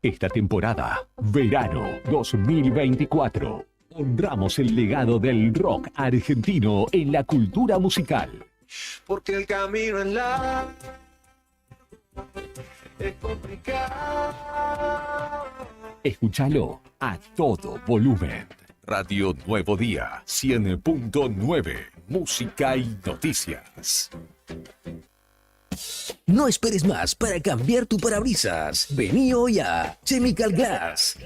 Esta temporada, verano 2024, honramos el legado del rock argentino en la cultura musical. Porque el camino en la es complicado. Escúchalo a todo volumen. Radio Nuevo Día 100.9, música y noticias. No esperes más para cambiar tu parabrisas. Vení hoy a Chemical Glass.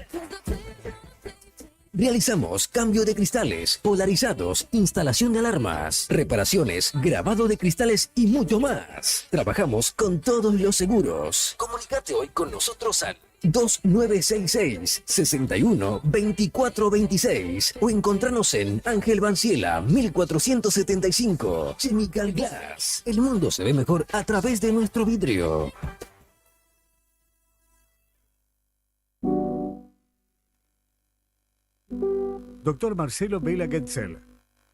Realizamos cambio de cristales, polarizados, instalación de alarmas, reparaciones, grabado de cristales y mucho más. Trabajamos con todos los seguros. Comunicate hoy con nosotros al 2966-612426 o encontranos en Ángel Banciela 1475. Chemical Glass. El mundo se ve mejor a través de nuestro vidrio. Dr. Marcelo Vela Getzel,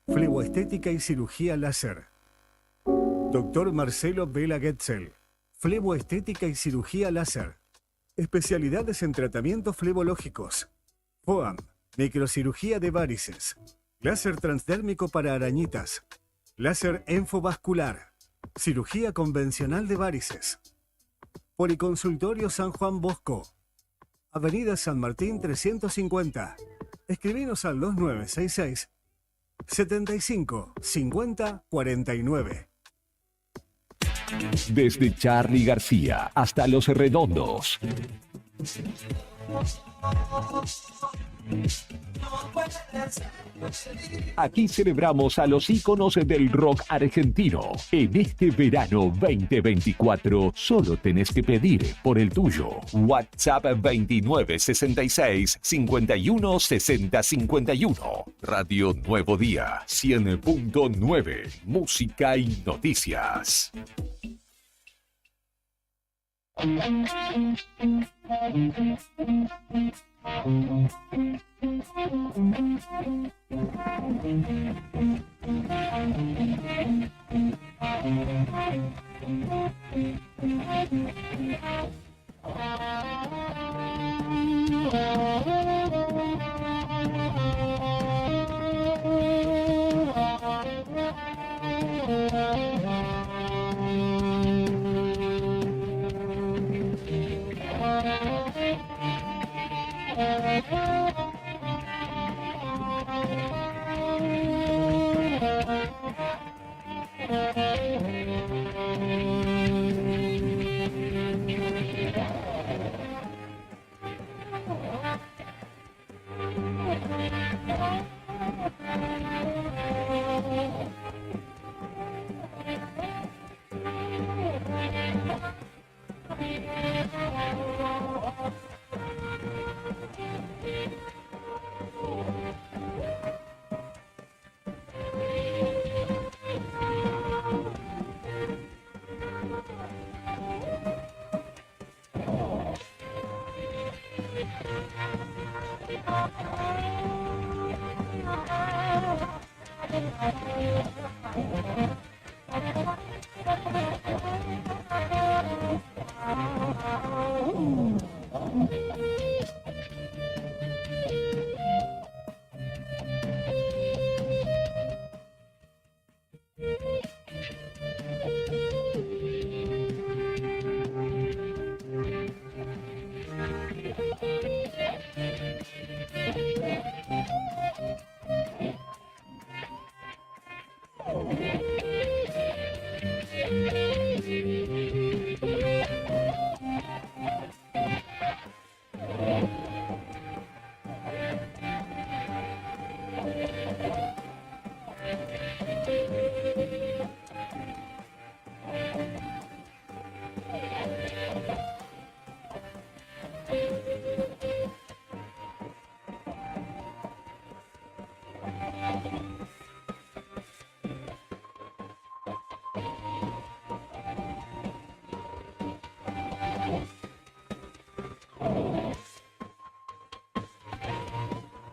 fleboestética y cirugía láser. Dr. Marcelo Vela Getzel, fleboestética y cirugía láser. Especialidades en tratamientos flebológicos. FOAM, microcirugía de varices. Láser transdérmico para arañitas. Láser enfovascular. Cirugía convencional de varices. Policonsultorio San Juan Bosco. Avenida San Martín 350. Escribinos al 2966 75 50 49. Desde Charly García hasta Los Redondos. Aquí celebramos a los íconos del rock argentino. En este verano 2024 solo tenés que pedir por el tuyo. WhatsApp 2966 51 60 51. Radio Nuevo Día 100.9, música y noticias.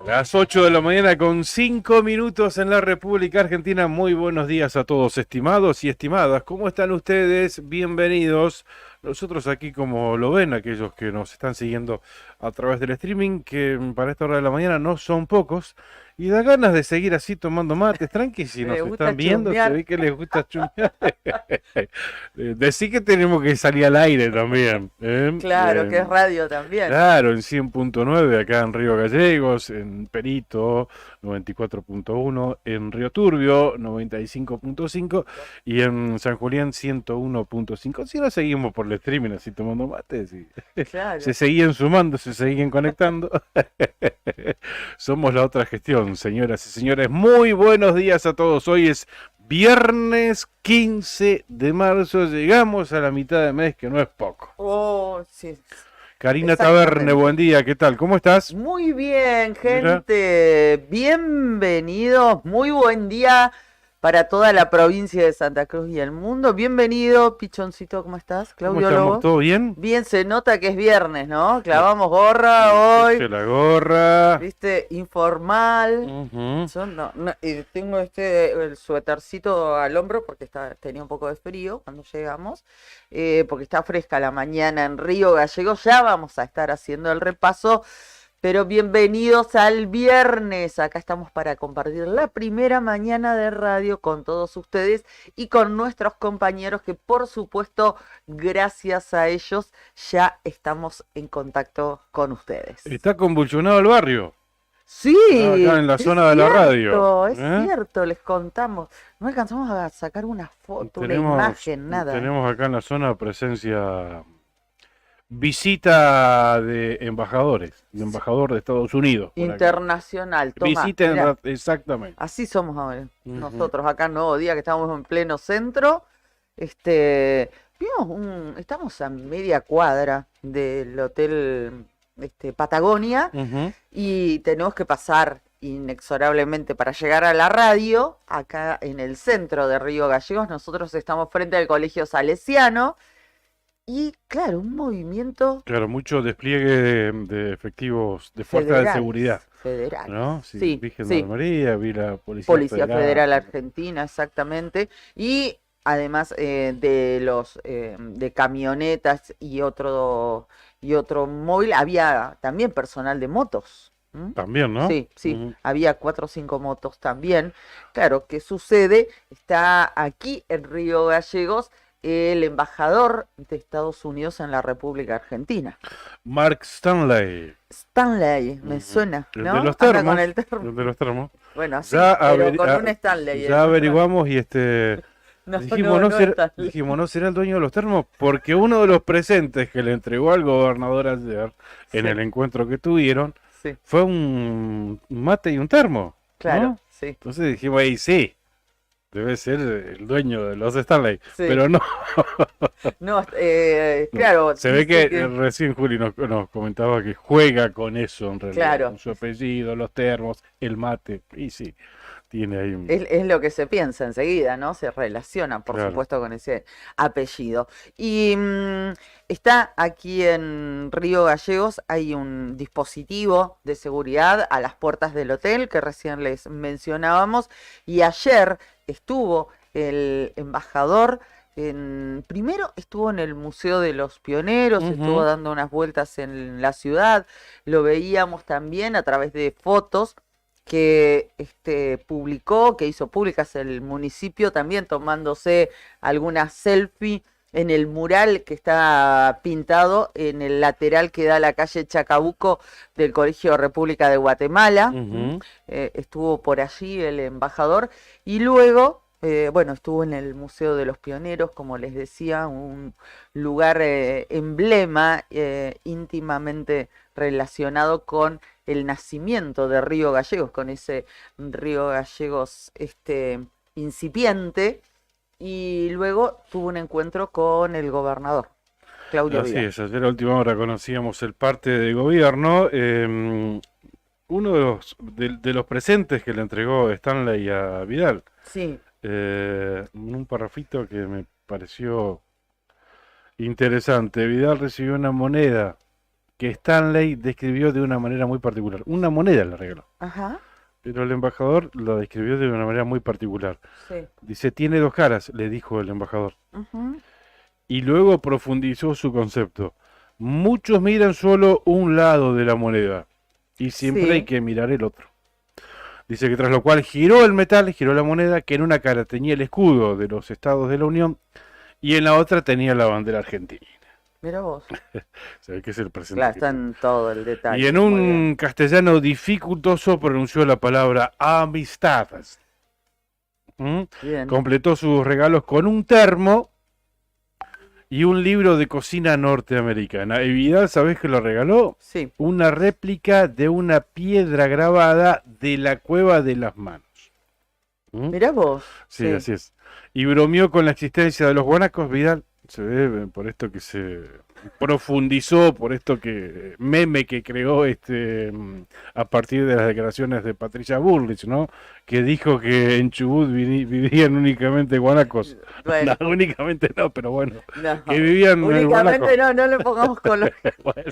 Las 8 de la mañana con 5 minutos en la República Argentina. Muy buenos días a todos, estimados y estimadas. ¿Cómo están ustedes? Bienvenidos. Nosotros aquí, como lo ven, aquellos que nos están siguiendo a través del streaming, que para esta hora de la mañana no son pocos, y da ganas de seguir así tomando mates, tranqui, si nos están viendo, se ve que les gusta chusmear. Decí que tenemos que salir al aire también. Claro, que es radio también. Claro, en 100.9 acá en Río Gallegos, en Perito 94.1, en Río Turbio 95.5 y en San Julián 101.5. Si no seguimos por el streaming así tomando mates, y Claro. se seguían sumando, se seguían conectando. Somos la otra gestión, señoras y señores. Muy buenos días a todos. Hoy es viernes 15 de marzo. Llegamos a la mitad de mes, que no es poco. Oh, sí. Karina Exactamente. Taberne, buen día, ¿qué tal? ¿Cómo estás? Muy bien, gente. Bienvenidos. Muy buen día para toda la provincia de Santa Cruz y el mundo. Bienvenido, Pichoncito, ¿cómo estás? ¿Cómo Claudio estamos? Lobo. ¿Todo bien? Bien, se nota que es viernes, ¿no? Clavamos gorra hoy. La gorra. ¿Viste? Informal. Ujú. Yo tengo el suétercito al hombro porque tenía un poco de frío cuando llegamos, porque está fresca la mañana en Río Gallegos. Ya vamos a estar haciendo el repaso, pero bienvenidos al viernes. Acá estamos para compartir la primera mañana de radio con todos ustedes y con nuestros compañeros que, por supuesto, gracias a ellos ya estamos en contacto con ustedes. Está convulsionado el barrio. Sí, Acá en la es zona de la radio, Es ¿eh? cierto, les contamos. No alcanzamos a sacar una foto, una imagen, nada. Tenemos acá en la zona presencia, visita de embajadores, de embajador de Estados Unidos. por acá. Internacional, toma, Visita, mirá, exactamente. así somos ahora. Ujú. Nosotros acá en Nuevo Día, que estamos en pleno centro, estamos a media cuadra del hotel Patagonia. Ujú. Y tenemos que pasar inexorablemente para llegar a la radio, acá en el centro de Río Gallegos. Nosotros estamos frente al Colegio Salesiano y, claro, un movimiento Claro, mucho despliegue de efectivos de fuerza de federales, seguridad, federales. ¿no? Sí, Virgen sí. de María, vi la Policía Federal Argentina, exactamente. Y además de camionetas y otro móvil, había también personal de motos. ¿Mm? También, ¿no? Sí, sí, Ujú. había 4 o 5 motos también. Claro, ¿qué sucede? Está aquí en Río Gallegos el embajador de Estados Unidos en la República Argentina. Mark Stanley, Stanley, me Ujú. suena, el ¿no? de los Anda termos, con el termo. el de los termos. Bueno, sí, Ya pero con un Stanley. ya averiguamos y No, dijimos, no será, Stanley. dijimos, ¿no será el dueño de los termos? Porque uno de los presentes que le entregó al gobernador ayer en Sí. el encuentro que tuvieron Sí, fue un mate y un termo, claro, ¿no? sí. Entonces dijimos, ahí sí, debe ser el dueño de los Stanley, Sí. pero no. No, claro. Se ve dice que recién Juli nos comentaba que juega con eso en realidad, Claro. con su apellido, los termos, el mate, y sí, tiene ahí un... Es lo que se piensa enseguida, ¿no? Se relaciona, por Claro. supuesto, con ese apellido. Y está aquí en Río Gallegos, hay un dispositivo de seguridad a las puertas del hotel que recién les mencionábamos. Y ayer estuvo el embajador, primero estuvo en el Museo de los Pioneros, Ujú. estuvo dando unas vueltas en la ciudad, lo veíamos también a través de fotos que publicó, que hizo públicas el municipio, también tomándose alguna selfie en el mural que está pintado en el lateral que da a la calle Chacabuco del Colegio República de Guatemala. Ujú. Estuvo por allí el embajador y luego, bueno, estuvo en el Museo de los Pioneros, como les decía, un lugar emblema íntimamente relacionado con el nacimiento de Río Gallegos, con ese Río Gallegos incipiente, y luego tuvo un encuentro con el gobernador, Claudio Así Vidal. es, ayer a última hora conocíamos el parte de gobierno. Uno de los presentes que le entregó Stanley a Vidal, Sí, un parrafito que me pareció interesante. Vidal recibió una moneda que Stanley describió de una manera muy particular. Una moneda le regaló, Ajá, pero el embajador lo describió de una manera muy particular. sí. Dice, tiene dos caras, le dijo el embajador. Ujú. Y luego profundizó su concepto. Muchos miran solo un lado de la moneda y siempre Sí. hay que mirar el otro. Dice que tras lo cual giró el metal, giró la moneda, que en una cara tenía el escudo de los Estados de la Unión y en la otra tenía la bandera argentina. Mira vos. Se ve que es el presente. Claro, que está en todo el detalle. Y en Muy bien. un castellano dificultoso pronunció la palabra amistad. ¿Mm? Bien. Completó sus regalos con un termo y un libro de cocina norteamericana. Y Vidal, ¿sabés qué lo regaló? Sí. Una réplica de una piedra grabada de la Cueva de las Manos. ¿Mm? Mira vos. Sí, así es. Y bromeó con la existencia de los guanacos, Vidal. Se ve por esto que se profundizó, por esto que meme que creó a partir de las declaraciones de Patricia Bullrich, ¿no? Que dijo que en Chubut vivían únicamente guanacos. Bueno, No, únicamente no, pero bueno, no. que vivían Únicamente guanacos. no le pongamos con los... Bueno,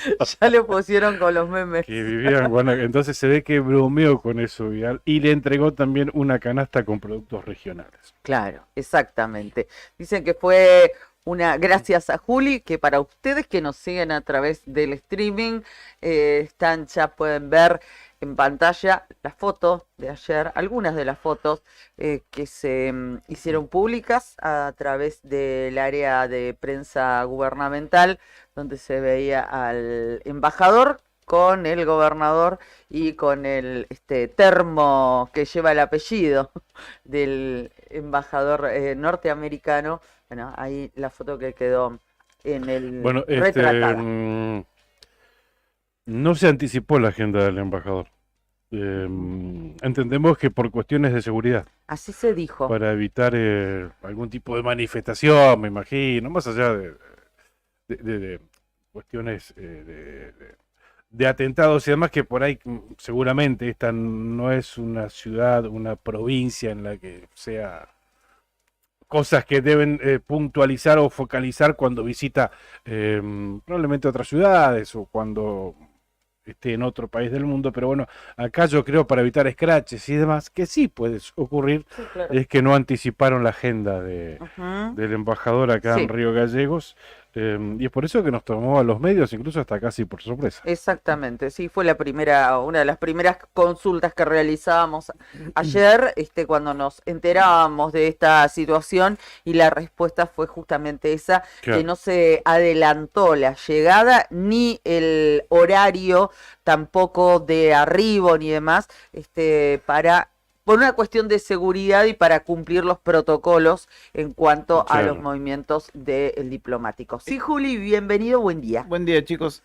Ya le pusieron con los memes. que vivían guanacos. Entonces se ve que bromeó con eso, Vidal, y le entregó también una canasta con productos regionales. Claro, exactamente. Dicen que fue gracias a Juli, que para ustedes que nos siguen a través del streaming, ya pueden ver en pantalla las fotos de ayer, algunas de las fotos que se hicieron públicas a través del área de prensa gubernamental, donde se veía al embajador con el gobernador y con el termo que lleva el apellido del embajador norteamericano. Bueno, ahí la foto que quedó en el Bueno, retratada. no se anticipó la agenda del embajador. Entendemos que por cuestiones de seguridad, Así se dijo. para evitar algún tipo de manifestación, me imagino, más allá de cuestiones de atentados y demás, que por ahí seguramente esta no es una ciudad, una provincia en la que sea cosas que deben puntualizar o focalizar cuando visita probablemente otras ciudades o cuando esté en otro país del mundo, pero bueno, acá yo creo para evitar scratches y demás, que sí puede ocurrir, Sí, claro. es que no anticiparon la agenda Ujú. del embajador acá Sí. en Río Gallegos, y es por eso que nos tomó a los medios, incluso hasta casi por sorpresa. Exactamente, sí, fue una de las primeras consultas que realizábamos ayer, cuando nos enterábamos de esta situación, y la respuesta fue justamente esa, Claro. que no se adelantó la llegada ni el horario tampoco de arribo ni demás, por una cuestión de seguridad y para cumplir los protocolos en cuanto a Claro. los movimientos del diplomático. Sí, Juli, bienvenido, buen día. Buen día, chicos.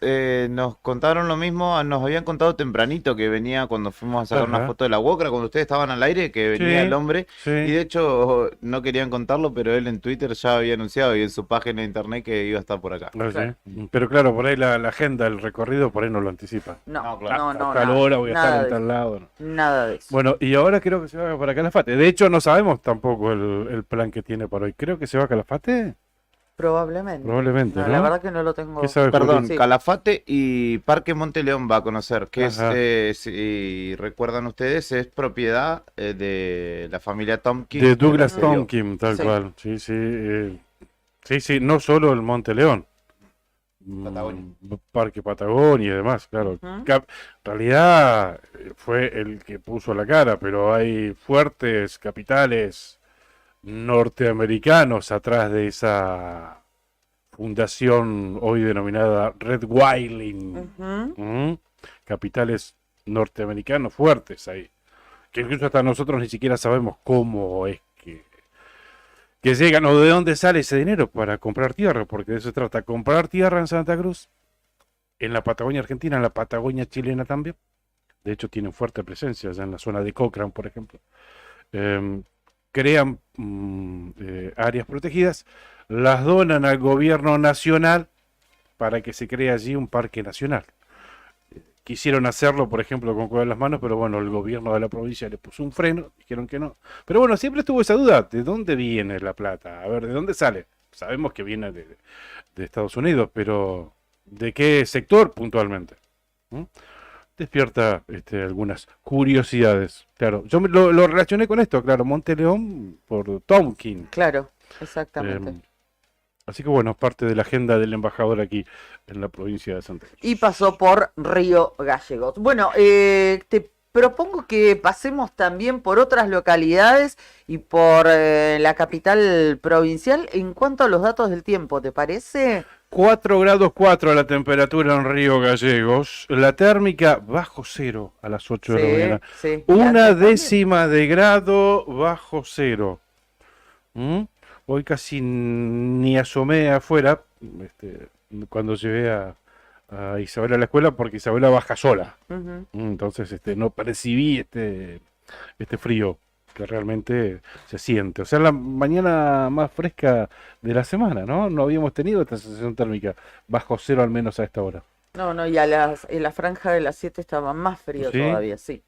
Nos contaron lo mismo, nos habían contado tempranito que venía cuando fuimos a sacar Ajá. una foto de la UOCRA, cuando ustedes estaban al aire, que venía Sí, el hombre. sí. Y de hecho, no querían contarlo, pero él en Twitter ya había anunciado y en su página de internet que iba a estar por acá. Ah, sí. Pero claro, por ahí la agenda, el recorrido, por ahí no lo anticipa. No, No, claro. no, A tal hora voy a nada estar en de tal eso, lado. ¿no? nada de eso. Bueno, y ahora creo que se va para Calafate. De hecho, no sabemos tampoco el plan que tiene para hoy. Creo que se va a Calafate. Probablemente. Probablemente, No, ¿no? la verdad que no lo tengo. ¿Qué sabe Perdón, Sí. Calafate y Parque Monte León va a conocer, que Ajá. si recuerdan ustedes, es propiedad de la familia Tompkins. De que Douglas la cedió. Tompkins, tal Sí. cual. Sí, sí. Sí, no solo el Monte León. Patagonia. Parque Patagonia y demás, claro. Ujú. En realidad fue el que puso la cara, pero hay fuertes capitales norteamericanos atrás de esa fundación hoy denominada Red Wailing. Ujú. Capitales norteamericanos fuertes ahí, que incluso hasta nosotros ni siquiera sabemos cómo es que llegan o de dónde sale ese dinero para comprar tierra, porque de eso se trata, comprar tierra en Santa Cruz, en la Patagonia Argentina, en la Patagonia chilena también. De hecho tienen fuerte presencia allá en la zona de Cochrane, por ejemplo. Crean áreas protegidas, las donan al gobierno nacional para que se cree allí un parque nacional. Quisieron hacerlo, por ejemplo, con Cueva de las Manos, pero bueno, el gobierno de la provincia le puso un freno, dijeron que no. Pero bueno, siempre estuvo esa duda, ¿de dónde viene la plata? A ver, ¿de dónde sale? Sabemos que viene de Estados Unidos, pero ¿De qué sector puntualmente? ¿Mm? Despierta algunas curiosidades. Claro, yo lo relacioné con esto, claro, Monte León por Tonkin. Claro, exactamente. Así que bueno, parte de la agenda del embajador aquí en la provincia de Santa Cruz. Y pasó por Río Gallegos. Bueno, te propongo que pasemos también por otras localidades y por la capital provincial en cuanto a los datos del tiempo, ¿te parece? 4 grados 4 la temperatura en Río Gallegos, la térmica bajo cero a las 8 de la mañana. Sí. ¿Y Una antes también? décima de grado bajo cero. ¿Mm? Hoy casi ni asomé afuera cuando llevé a Isabela a la escuela porque Isabela baja sola. Ujú. Entonces no percibí este frío que realmente se siente. O sea, la mañana más fresca de la semana, ¿no? No habíamos tenido esta sensación térmica bajo cero al menos a esta hora. No, y en la franja de las 7 estaba más frío ¿Sí? todavía, sí.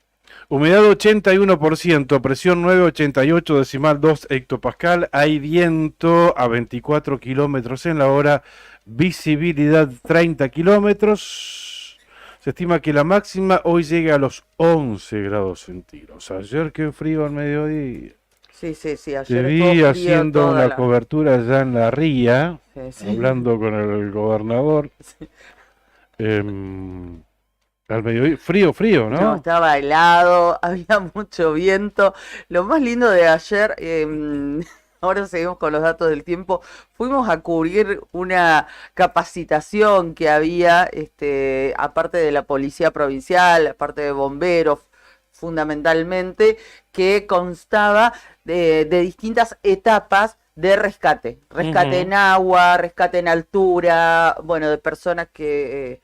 Humedad 81%, presión 988 decimal 2 hectopascal, hay viento a 24 kilómetros en la hora, visibilidad 30 kilómetros. Se estima que la máxima hoy llega a los 11 grados centígrados. Ayer qué frío al mediodía. Sí, Te ayer vi estuvo frío haciendo toda una la... cobertura allá en la ría, Sí. hablando con el gobernador. Sí. Al mediodía, frío, No, ¿no? estaba helado, había mucho viento. Lo más lindo de ayer, ahora seguimos con los datos del tiempo, fuimos a cubrir una capacitación que había, aparte de la policía provincial, aparte de bomberos, fundamentalmente, que constaba de distintas etapas de rescate. Rescate en agua, rescate en altura, bueno, de personas que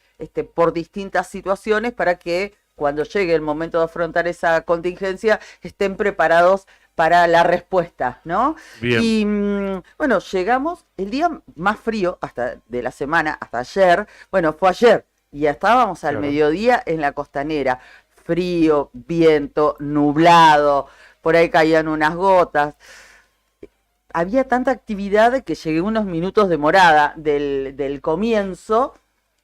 por distintas situaciones para que cuando llegue el momento de afrontar esa contingencia estén preparados para la respuesta, ¿no? Bien. Y bueno, llegamos el día más frío de la semana, hasta ayer, bueno, fue ayer, y ya estábamos al Claro. mediodía en la costanera, frío, viento, nublado, por ahí caían unas gotas. Había tanta actividad que llegué unos minutos demorada del comienzo,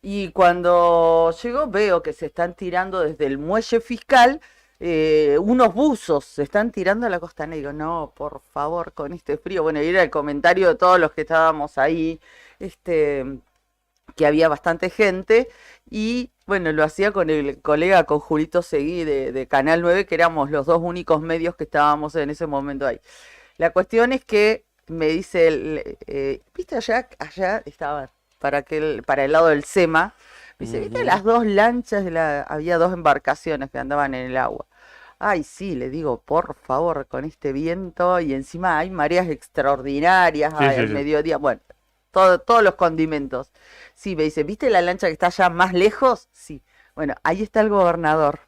y cuando llegó veo que se están tirando desde el muelle fiscal unos buzos, se están tirando a la costanera. Y digo, no, por favor, con este frío. Bueno, y era el comentario de todos los que estábamos ahí, que había bastante gente. Y bueno, lo hacía con el colega, con Julito Seguí de Canal 9, que éramos los dos únicos medios que estábamos en ese momento ahí. La cuestión es que me dice, ¿viste allá estaba para el lado del SEMA? Me dice, ¿viste las dos lanchas? Había dos embarcaciones que andaban en el agua. Ay, sí, le digo, por favor, con este viento, y encima hay mareas extraordinarias, Sí, al sí. mediodía, bueno, todos los condimentos. Sí, me dice, ¿viste la lancha que está allá más lejos? Sí. Bueno, ahí está el gobernador.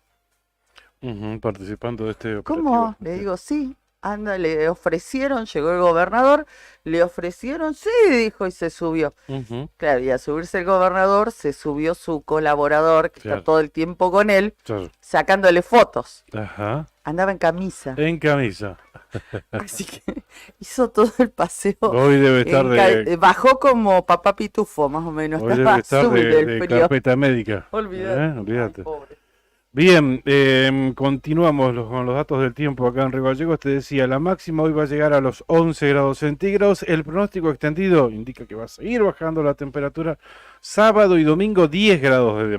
Participando de este ¿Cómo? operativo. Le digo, sí. Anda, le ofrecieron, llegó el gobernador, le ofrecieron, sí, dijo, y se subió. Ujú, Claro, y al subirse el gobernador, se subió su colaborador, que Claro. está todo el tiempo con él, claro. sacándole fotos. Ajá. Andaba en camisa. En camisa. Así que hizo todo el paseo. Hoy debe estar Bajó como papá pitufo, más o menos. hoy debe Estaba estar azul de el frío. carpeta médica. Olvídate. Olvídate. Ay, pobre. Bien, continuamos con los datos del tiempo acá en Río Gallegos. Te decía, la máxima hoy va a llegar a los 11 grados centígrados. El pronóstico extendido indica que va a seguir bajando la temperatura. Sábado y domingo 10 grados de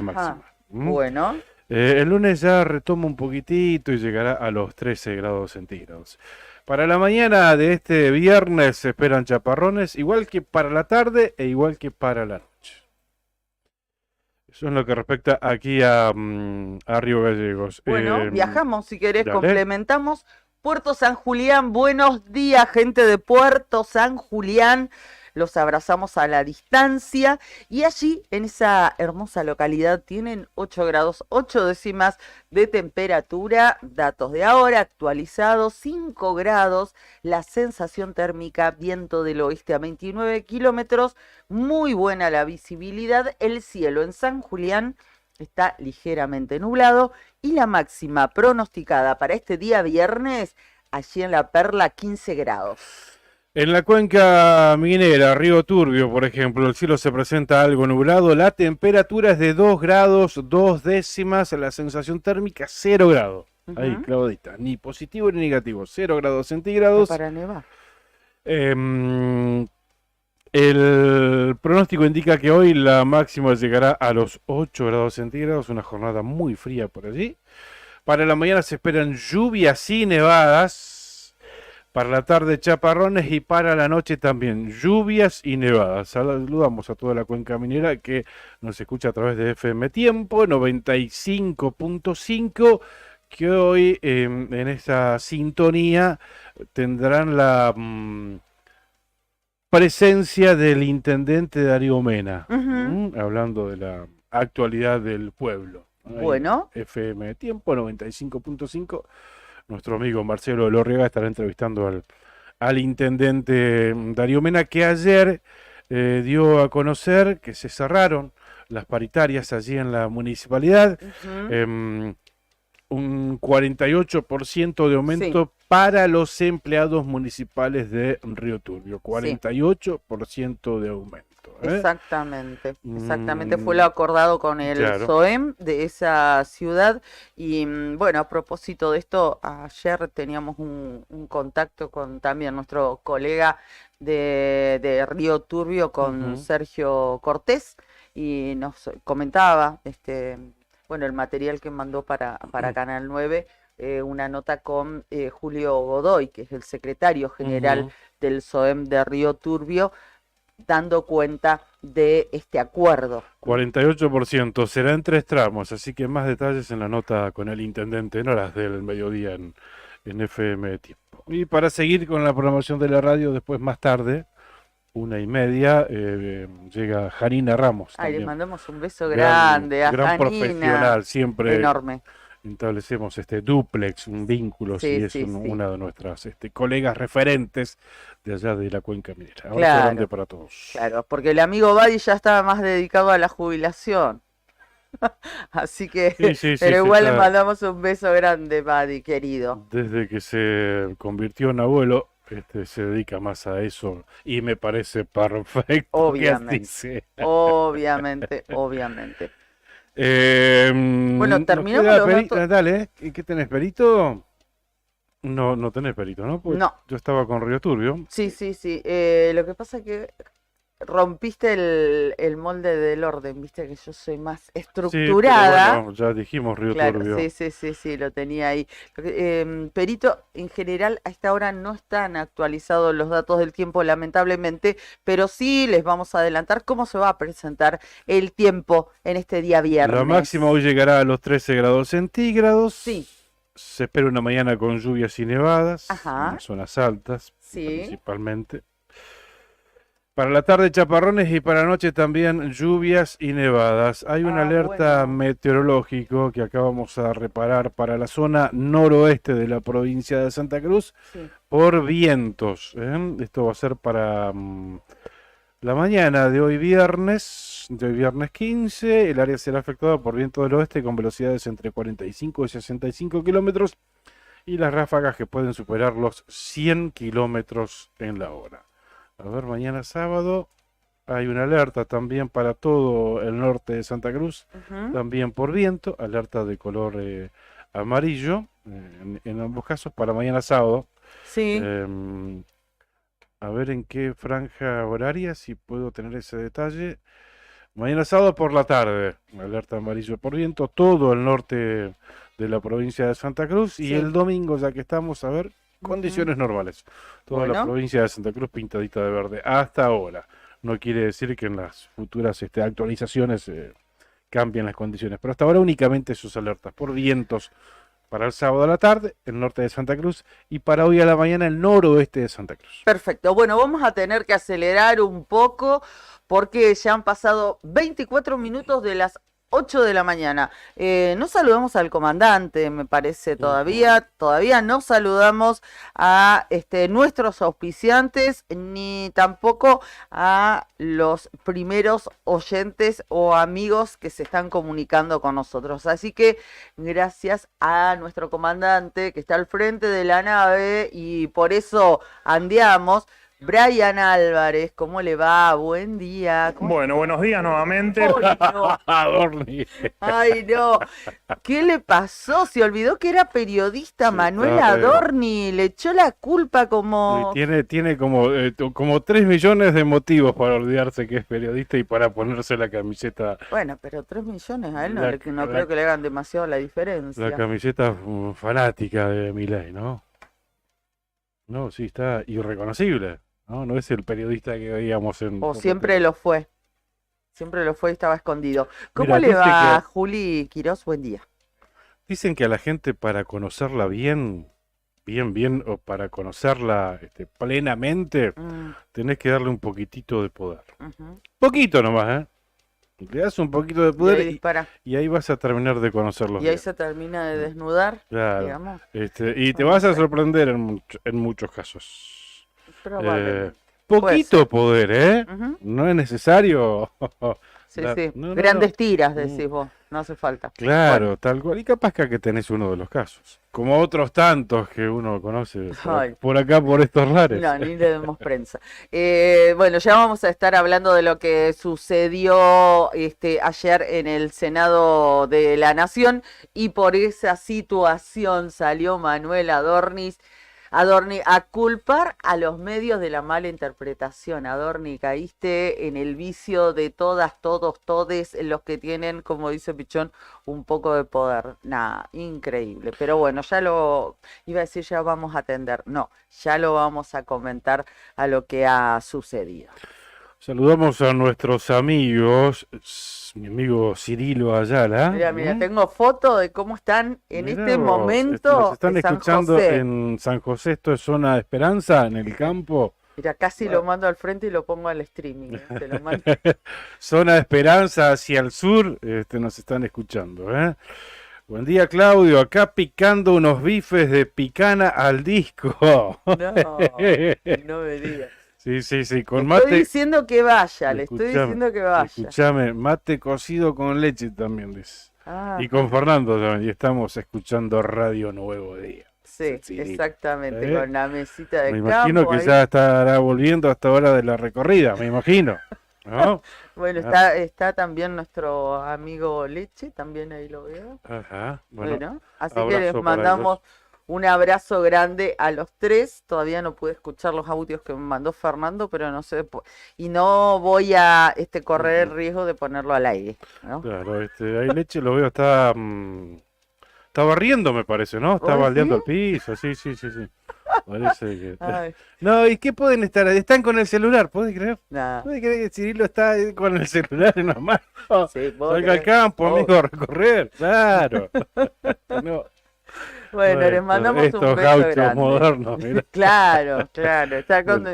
máxima. ¿Mm? Bueno, El lunes ya retoma un poquitito y llegará a los 13 grados centígrados. Para la mañana de este viernes se esperan chaparrones, igual que para la tarde e igual que para la noche. Eso es lo que respecta aquí a Río Gallegos. bueno, viajamos si querés, dale. complementamos. Puerto San Julián, buenos días, gente de Puerto San Julián. Los abrazamos a la distancia, y allí en esa hermosa localidad tienen 8 grados 8 décimas de temperatura, datos de ahora actualizados, 5 grados, la sensación térmica, viento del oeste a 29 kilómetros, muy buena la visibilidad, el cielo en San Julián está ligeramente nublado, y la máxima pronosticada para este día viernes, allí en La Perla, 15 grados. En la cuenca minera, Río Turbio, por ejemplo, el cielo se presenta algo nublado, la temperatura es de 2 grados 2 décimas, la sensación térmica 0 grados. Ahí, Ujú. clavadita, ni positivo ni negativo, 0 grados Está centígrados. para nevar. Em, el pronóstico indica que hoy la máxima llegará a los 8 grados centígrados, una jornada muy fría por allí. Para la mañana se esperan lluvias y nevadas. Para la tarde chaparrones y para la noche también lluvias y nevadas. Saludamos a toda la cuenca minera que nos escucha a través de FM Tiempo 95.5, que hoy en esta sintonía tendrán la presencia del intendente Darío Mena, Ujú. hablando de la actualidad del pueblo. Ahí, Bueno, FM Tiempo 95.5. Nuestro amigo Marcelo Lorriaga estará entrevistando al intendente Darío Mena, que ayer dio a conocer que se cerraron las paritarias allí en la municipalidad. ujú, Un 48% de aumento para los empleados municipales de Río Turbio. sí. 48% de aumento. Exactamente, exactamente fue lo Mm, acordado con el claro. SOEM de esa ciudad y bueno, a propósito de esto, ayer teníamos un contacto con también nuestro colega de Río Turbio, con Ujú. Sergio Cortés, y nos comentaba bueno, el material que mandó para Canal 9, una nota con Julio Godoy, que es el secretario general Ujú. del SOEM de Río Turbio, dando cuenta de este acuerdo. 48% será en 3 tramos, así que más detalles en la nota con el intendente en horas del mediodía en FM Tiempo. Y para seguir con la programación de la radio, después más tarde, 1:30, llega Janina Ramos Ay, le también. mandamos un beso Gran, grande a gran Janina. profesional, siempre Enorme. establecemos este dúplex, un vínculo, Sí, si es sí, sí. una de nuestras colegas referentes de allá de la cuenca minera. Abrazo Claro, grande para todos. claro, porque el amigo Badi ya estaba más dedicado a la jubilación. Así que, Sí, sí, sí, pero sí, igual le está. mandamos un beso grande, Badi, querido. Desde que se convirtió en abuelo, se dedica más a eso y me parece perfecto que así Obviamente, sea. obviamente, obviamente. Bueno, Nos terminamos queda los datos. dale, ¿qué tenés, perito? No, no tenés perito, ¿no? Pues No, yo estaba con Río Turbio. sí, sí, sí. Lo que pasa es que rompiste el molde del orden, viste que yo soy más Sí, pero estructurada. bueno, ya dijimos Río Claro, Turbio. sí, sí, sí, sí, lo tenía ahí. Perito, en general, a esta hora no están actualizados los datos del tiempo, lamentablemente, pero sí les vamos a adelantar cómo se va a presentar el tiempo en este día La máxima viernes. hoy llegará a los 13 grados centígrados. Sí, Se espera una mañana con lluvias y nevadas en ajá, las zonas altas, sí. principalmente. Para la tarde chaparrones y para la noche también lluvias y nevadas. Hay una Ah, alerta bueno, meteorológico que acá vamos a reparar para la zona noroeste de la provincia de Santa Cruz sí. por vientos. Esto va a ser para la mañana de hoy viernes 15. El área será afectada por viento del oeste con velocidades entre 45 y 65 kilómetros y las ráfagas que pueden superar los 100 kilómetros en la hora. A ver, mañana sábado hay una alerta también para todo el norte de Santa Cruz, Ujú, también por viento, alerta de color amarillo, en ambos casos para mañana sábado. sí, Em, a ver en qué franja horaria, si puedo tener ese detalle. Mañana sábado por la tarde, alerta amarillo por viento, todo el norte de la provincia de Santa Cruz y sí. el domingo, ya que estamos, a ver, Ujú. condiciones normales. Toda la Bueno, provincia de Santa Cruz pintadita de verde hasta ahora. No quiere decir que en las futuras actualizaciones cambien las condiciones, pero hasta ahora únicamente sus alertas por vientos para el sábado a la tarde, el norte de Santa Cruz, y para hoy a la mañana el noroeste de Santa Cruz. perfecto. Bueno, vamos a tener que acelerar un poco porque ya han pasado 24 minutos de las 8 de la mañana. No saludamos al comandante, me parece, todavía. Todavía no saludamos a nuestros auspiciantes, ni tampoco a los primeros oyentes o amigos que se están comunicando con nosotros. Así que gracias a nuestro comandante que está al frente de la nave y por eso andeamos. Brian Álvarez, ¿cómo le va? Buen día. Bueno, buenos días nuevamente. Ay, no. Adorni. Ay, no. ¿Qué le pasó? Se olvidó que era periodista Sí, Manuel está bien. Adorni. Le echó la culpa como... Tiene como 3 millones de motivos para olvidarse que es periodista y para ponerse la camiseta, Bueno, pero 3 millones a él no, La- no la- creo que le hagan demasiado la diferencia. fanática de Milei, ¿no? No, sí, está irreconocible, ¿no? No es el periodista que veíamos en... O siempre lo fue. Siempre lo fue y estaba escondido. ¿Cómo Mira, le dice va, que- Juli Quirós? Buen día. Dicen que a la gente para conocerla bien, o para conocerla plenamente, Mm, tenés que darle un poquitito de poder. ujú. Poquito nomás, ¿eh? Le das un poquito de Y poder ahí dispara. y ahí vas a terminar de conocerlos Y ahí bien. se termina de desnudar, Claro. digamos. Y te No vas a sé. sorprender en muchos casos. Probablemente. Poquito ser. poder, ¿eh? Ujú. No es necesario. Sí, Da- sí. no, no, Grandes no. tiras, Mm. decís vos. No hace falta. Claro, tal cual. Y capaz que tenés uno de los casos. Como otros tantos que uno conoce Ay. por acá, por estos lares. No, ni le demos prensa. Bueno, ya vamos a estar hablando de lo que sucedió ayer en el Senado de la Nación y por esa situación salió Manuel Adorni a culpar a los medios de la mala interpretación. Adorni, caíste en el vicio de todas, todos, todes los que tienen, como dice Pichón, un poco de poder. Nada, increíble. Pero bueno, iba a decir ya vamos a atender. No, ya lo vamos a comentar a lo que ha sucedido. Saludamos a nuestros amigos, mi amigo Cirilo Ayala. Mira, tengo foto de cómo están en Mirá este vos, momento nos están en San escuchando José. en San José, esto es Zona de Esperanza, en el campo. Mira, casi lo mando al frente y lo pongo al streaming. Te lo mando. Zona de Esperanza hacia el sur, nos están escuchando, ¿eh? Buen día, Claudio, acá picando unos bifes de picana al disco. No me digas. Sí, con Le estoy mate. diciendo que vaya, le estoy Escuchame, diciendo que vaya. Escuchame, mate cocido con leche también, dice. Ah, Y con Fernando también, y estamos escuchando Radio Nuevo Día. sí, Sí, exactamente, ¿eh? con la mesita de Me imagino campo que ahí. ya estará volviendo a esta hora de la recorrida, me imagino. ¿No? Bueno, Ah. está también nuestro amigo Leche, también ahí lo veo. Ajá, bueno. Bueno, así que abrazo les para mandamos un abrazo grande a los tres. Todavía no pude escuchar los audios que me mandó Fernando, pero no sé, y no voy a correr el riesgo de ponerlo al aire, ¿no? Claro, ahí Leche lo veo, está barriendo, me parece, ¿no? Está ¿Vos baldeando el decís? piso, sí. Parece que... Ay, No, ¿y qué pueden estar? Están con el celular, ¿puede creer? nada. ¿Puede creer que Cirilo está con el celular en las manos? Sí, vos Salga al querés- campo, vos- amigo, a recorrer, claro. No, Bueno, les mandamos un estos beso gauchos grande. modernos, mirá. Claro, está con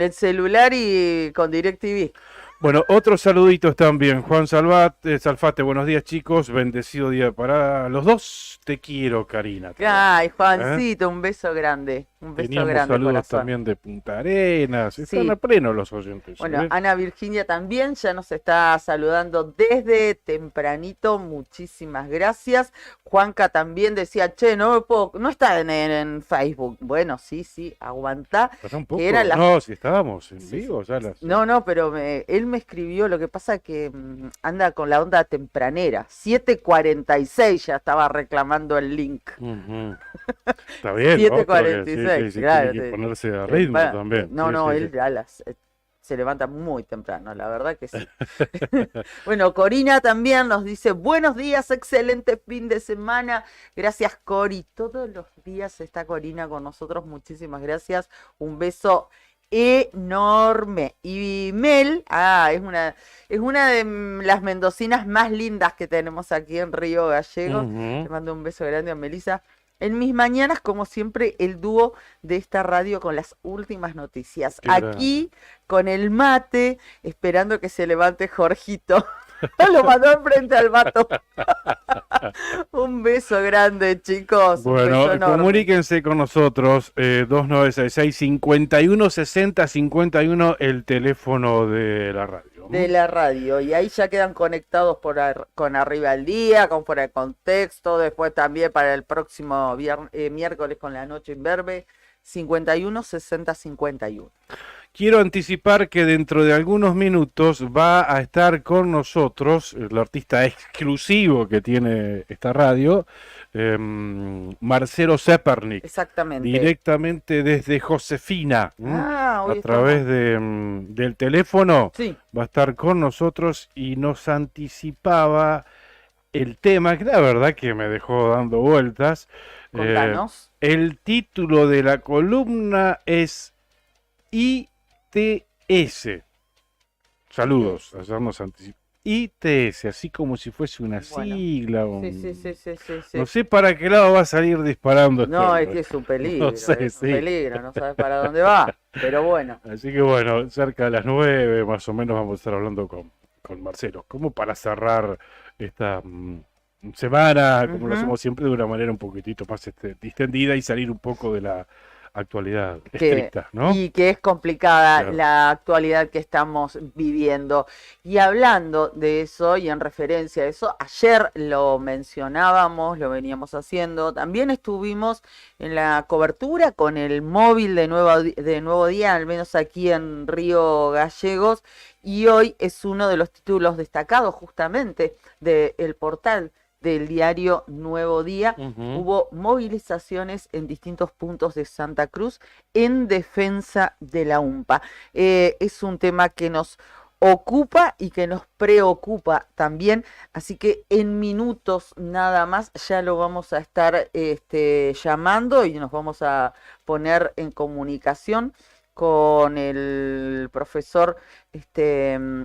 el celular y con DirecTV. Bueno, otros saluditos también. Juan Salfate, buenos días, chicos. Bendecido día para los dos. Te quiero, Karina. Ay, Juancito, un beso grande. Un beso Teníamos grande, saludos corazón. también de Punta Arenas. Están Sí. a pleno los oyentes. Bueno, ¿eh? Ana Virginia también ya nos está saludando desde tempranito. Muchísimas gracias. Juanca también decía, che, no está en Facebook. Bueno, sí, aguantá. Pará un poco. eran las- No, si estábamos en Sí, vivo, ya las... No, pero él me escribió, lo que pasa que anda con la onda tempranera. 7:46 ya estaba reclamando el link. Ujú. Está bien, ¿no? 7:46, Porque sí, claro, tiene que sí. ponerse a ritmo Va- también. No, Sí, no, sí, él sí. se levanta muy temprano, la verdad que sí. Bueno, Corina también nos dice, buenos días, excelente fin de semana. Gracias, Cori. Todos los días está Corina con nosotros. Muchísimas gracias. Un beso enorme. Y Mel, es una de las mendocinas más lindas que tenemos aquí en Río Gallegos. Le Ujú. mando un beso grande a Melissa. En mis mañanas, como siempre, el dúo de esta radio con las últimas noticias. Qué Aquí, con el mate, esperando que se levante Jorgito. Lo mandó enfrente al vato. Un beso grande, chicos. Un beso Bueno, enorme. comuníquense con nosotros, 2966-5160-51, el teléfono de la radio. De la radio, y ahí ya quedan conectados con Arriba al Día, con Fuera de Contexto, después también para el próximo miércoles con La Noche Imberbe, 51 60 51. Quiero anticipar que dentro de algunos minutos va a estar con nosotros el artista exclusivo que tiene esta radio, Marcelo Zepernik, Exactamente. directamente desde Josefina, Hoy a través del teléfono. Sí. Va a estar con nosotros y nos anticipaba el tema, que la verdad que me dejó dando vueltas. Contanos. El título de la columna es ITS. Saludos, ayer nos anticipó. ITS, así como si fuese una Bueno, sigla. Sí. No sé para qué lado va a salir disparando. No, este es que es un peligro, No sé, es un sí. peligro, no sabes para dónde va, pero bueno. Así que bueno, cerca de las 9 más o menos vamos a estar hablando con Marcelo, como para cerrar esta semana, como lo hacemos siempre, de una manera un poquitito más distendida y salir un poco de la actualidad estricta, ¿no? Y que es complicada Claro. la actualidad que estamos viviendo. Y hablando de eso y en referencia a eso, ayer lo mencionábamos, lo veníamos haciendo, también estuvimos en la cobertura con el móvil de Nuevo Día, al menos aquí en Río Gallegos, y hoy es uno de los títulos destacados justamente del portal del diario Nuevo Día. Hubo movilizaciones en distintos puntos de Santa Cruz en defensa de la UMPA. Es un tema que nos ocupa y que nos preocupa también, así que en minutos nada más ya lo vamos a estar llamando y nos vamos a poner en comunicación con el profesor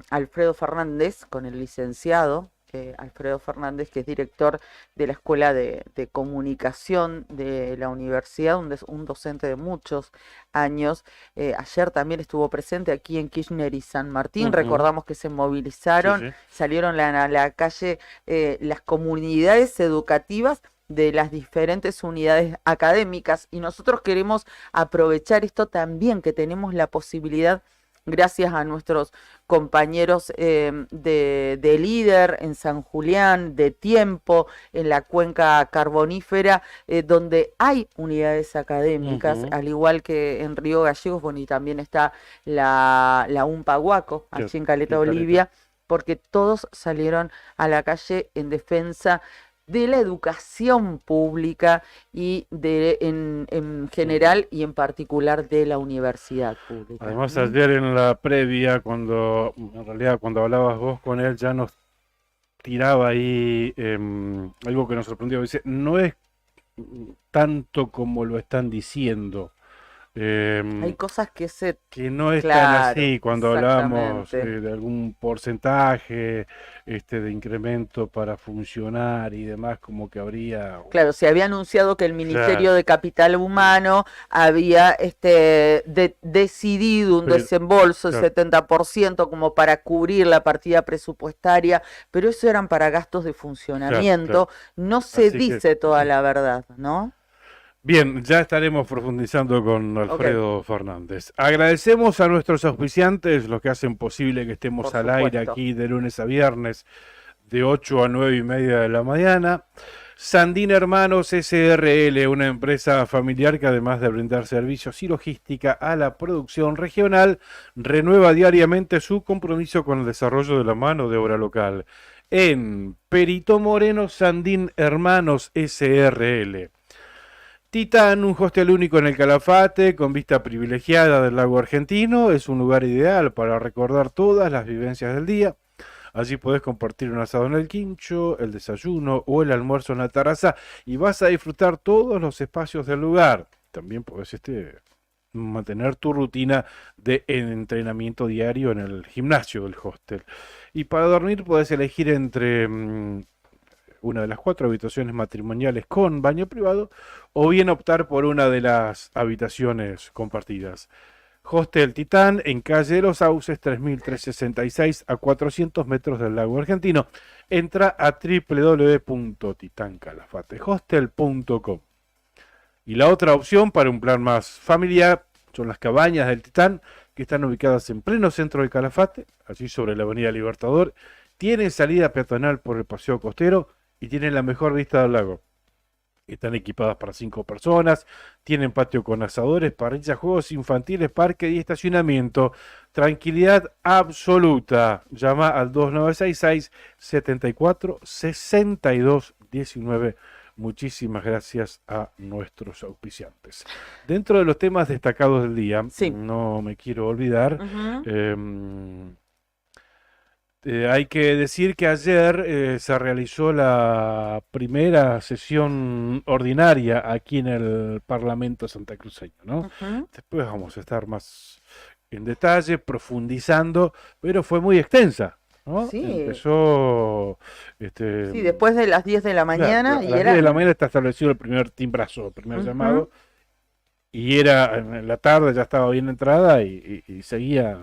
Alfredo Fernández, con el licenciado Alfredo Fernández, que es director de la Escuela de Comunicación de la universidad, un docente de muchos años. Ayer también estuvo presente aquí en Kirchner y San Martín. Recordamos que se movilizaron, salieron a la calle las comunidades educativas de las diferentes unidades académicas, y nosotros queremos aprovechar esto también, que tenemos la posibilidad, gracias a nuestros compañeros de Líder en San Julián, de Tiempo, en la cuenca carbonífera, donde hay unidades académicas, al igual que en Río Gallegos, bueno, y también está la UMPA Huaco, allí en Caleta Olivia, porque todos salieron a la calle en defensa de la educación pública y en general y en particular de la universidad pública. Además, ayer en la previa, en realidad cuando hablabas vos con él, ya nos tiraba ahí algo que nos sorprendió. Dice, no es tanto como lo están diciendo. Hay cosas que no es tan claro, así cuando hablamos exactamente. de algún porcentaje de incremento para funcionar y demás, como que habría... Claro, se había anunciado que el Ministerio Claro. de Capital Humano había decidido un Pero- desembolso del claro. 70% como para cubrir la partida presupuestaria, pero eso eran para gastos de funcionamiento. Claro. No se Así que- dice toda la verdad, ¿no? Bien, ya estaremos profundizando con Alfredo Fernández. Agradecemos a nuestros auspiciantes, los que hacen posible que estemos Por al aire supuesto. aquí de lunes a viernes, de 8 a 9 y media de la mañana. Sandín Hermanos SRL, una empresa familiar que además de brindar servicios y logística a la producción regional, renueva diariamente su compromiso con el desarrollo de la mano de obra local. En Perito Moreno, Sandín Hermanos SRL. Titán, un hostel único en el Calafate, con vista privilegiada del lago argentino, es un lugar ideal para recordar todas las vivencias del día. Allí podés compartir un asado en el quincho, el desayuno o el almuerzo en la terraza y vas a disfrutar todos los espacios del lugar. También podés mantener tu rutina de entrenamiento diario en el gimnasio del hostel. Y para dormir podés elegir entre una de las 4 habitaciones matrimoniales con baño privado o bien optar por una de las habitaciones compartidas. Hostel Titán en calle de los Sauces 3366 a 400 metros del lago argentino. Entra a www.titancalafatehostel.com. Y la otra opción para un plan más familiar son las cabañas del Titán, que están ubicadas en pleno centro del Calafate, allí sobre la avenida Libertador. Tienen salida peatonal por el paseo costero y tienen la mejor vista del lago. Están equipadas para 5 personas, tienen patio con asadores, parrillas, juegos infantiles, parque y estacionamiento. Tranquilidad absoluta. Llama al 2966-746219. Muchísimas gracias a nuestros auspiciantes. Dentro de los temas destacados del día, Sí. no me quiero olvidar, Ujú. hay que decir que ayer se realizó la primera sesión ordinaria aquí en el Parlamento santacruceño, ¿no? Ujú. Después vamos a estar más en detalle, profundizando, pero fue muy extensa, ¿no? Sí. Empezó, Sí, después de las 10 de la claro, mañana a y las 10 era... de la mañana está establecido el primer timbrazo, el primer Ujú. llamado, y era en la tarde, ya estaba bien entrada y seguía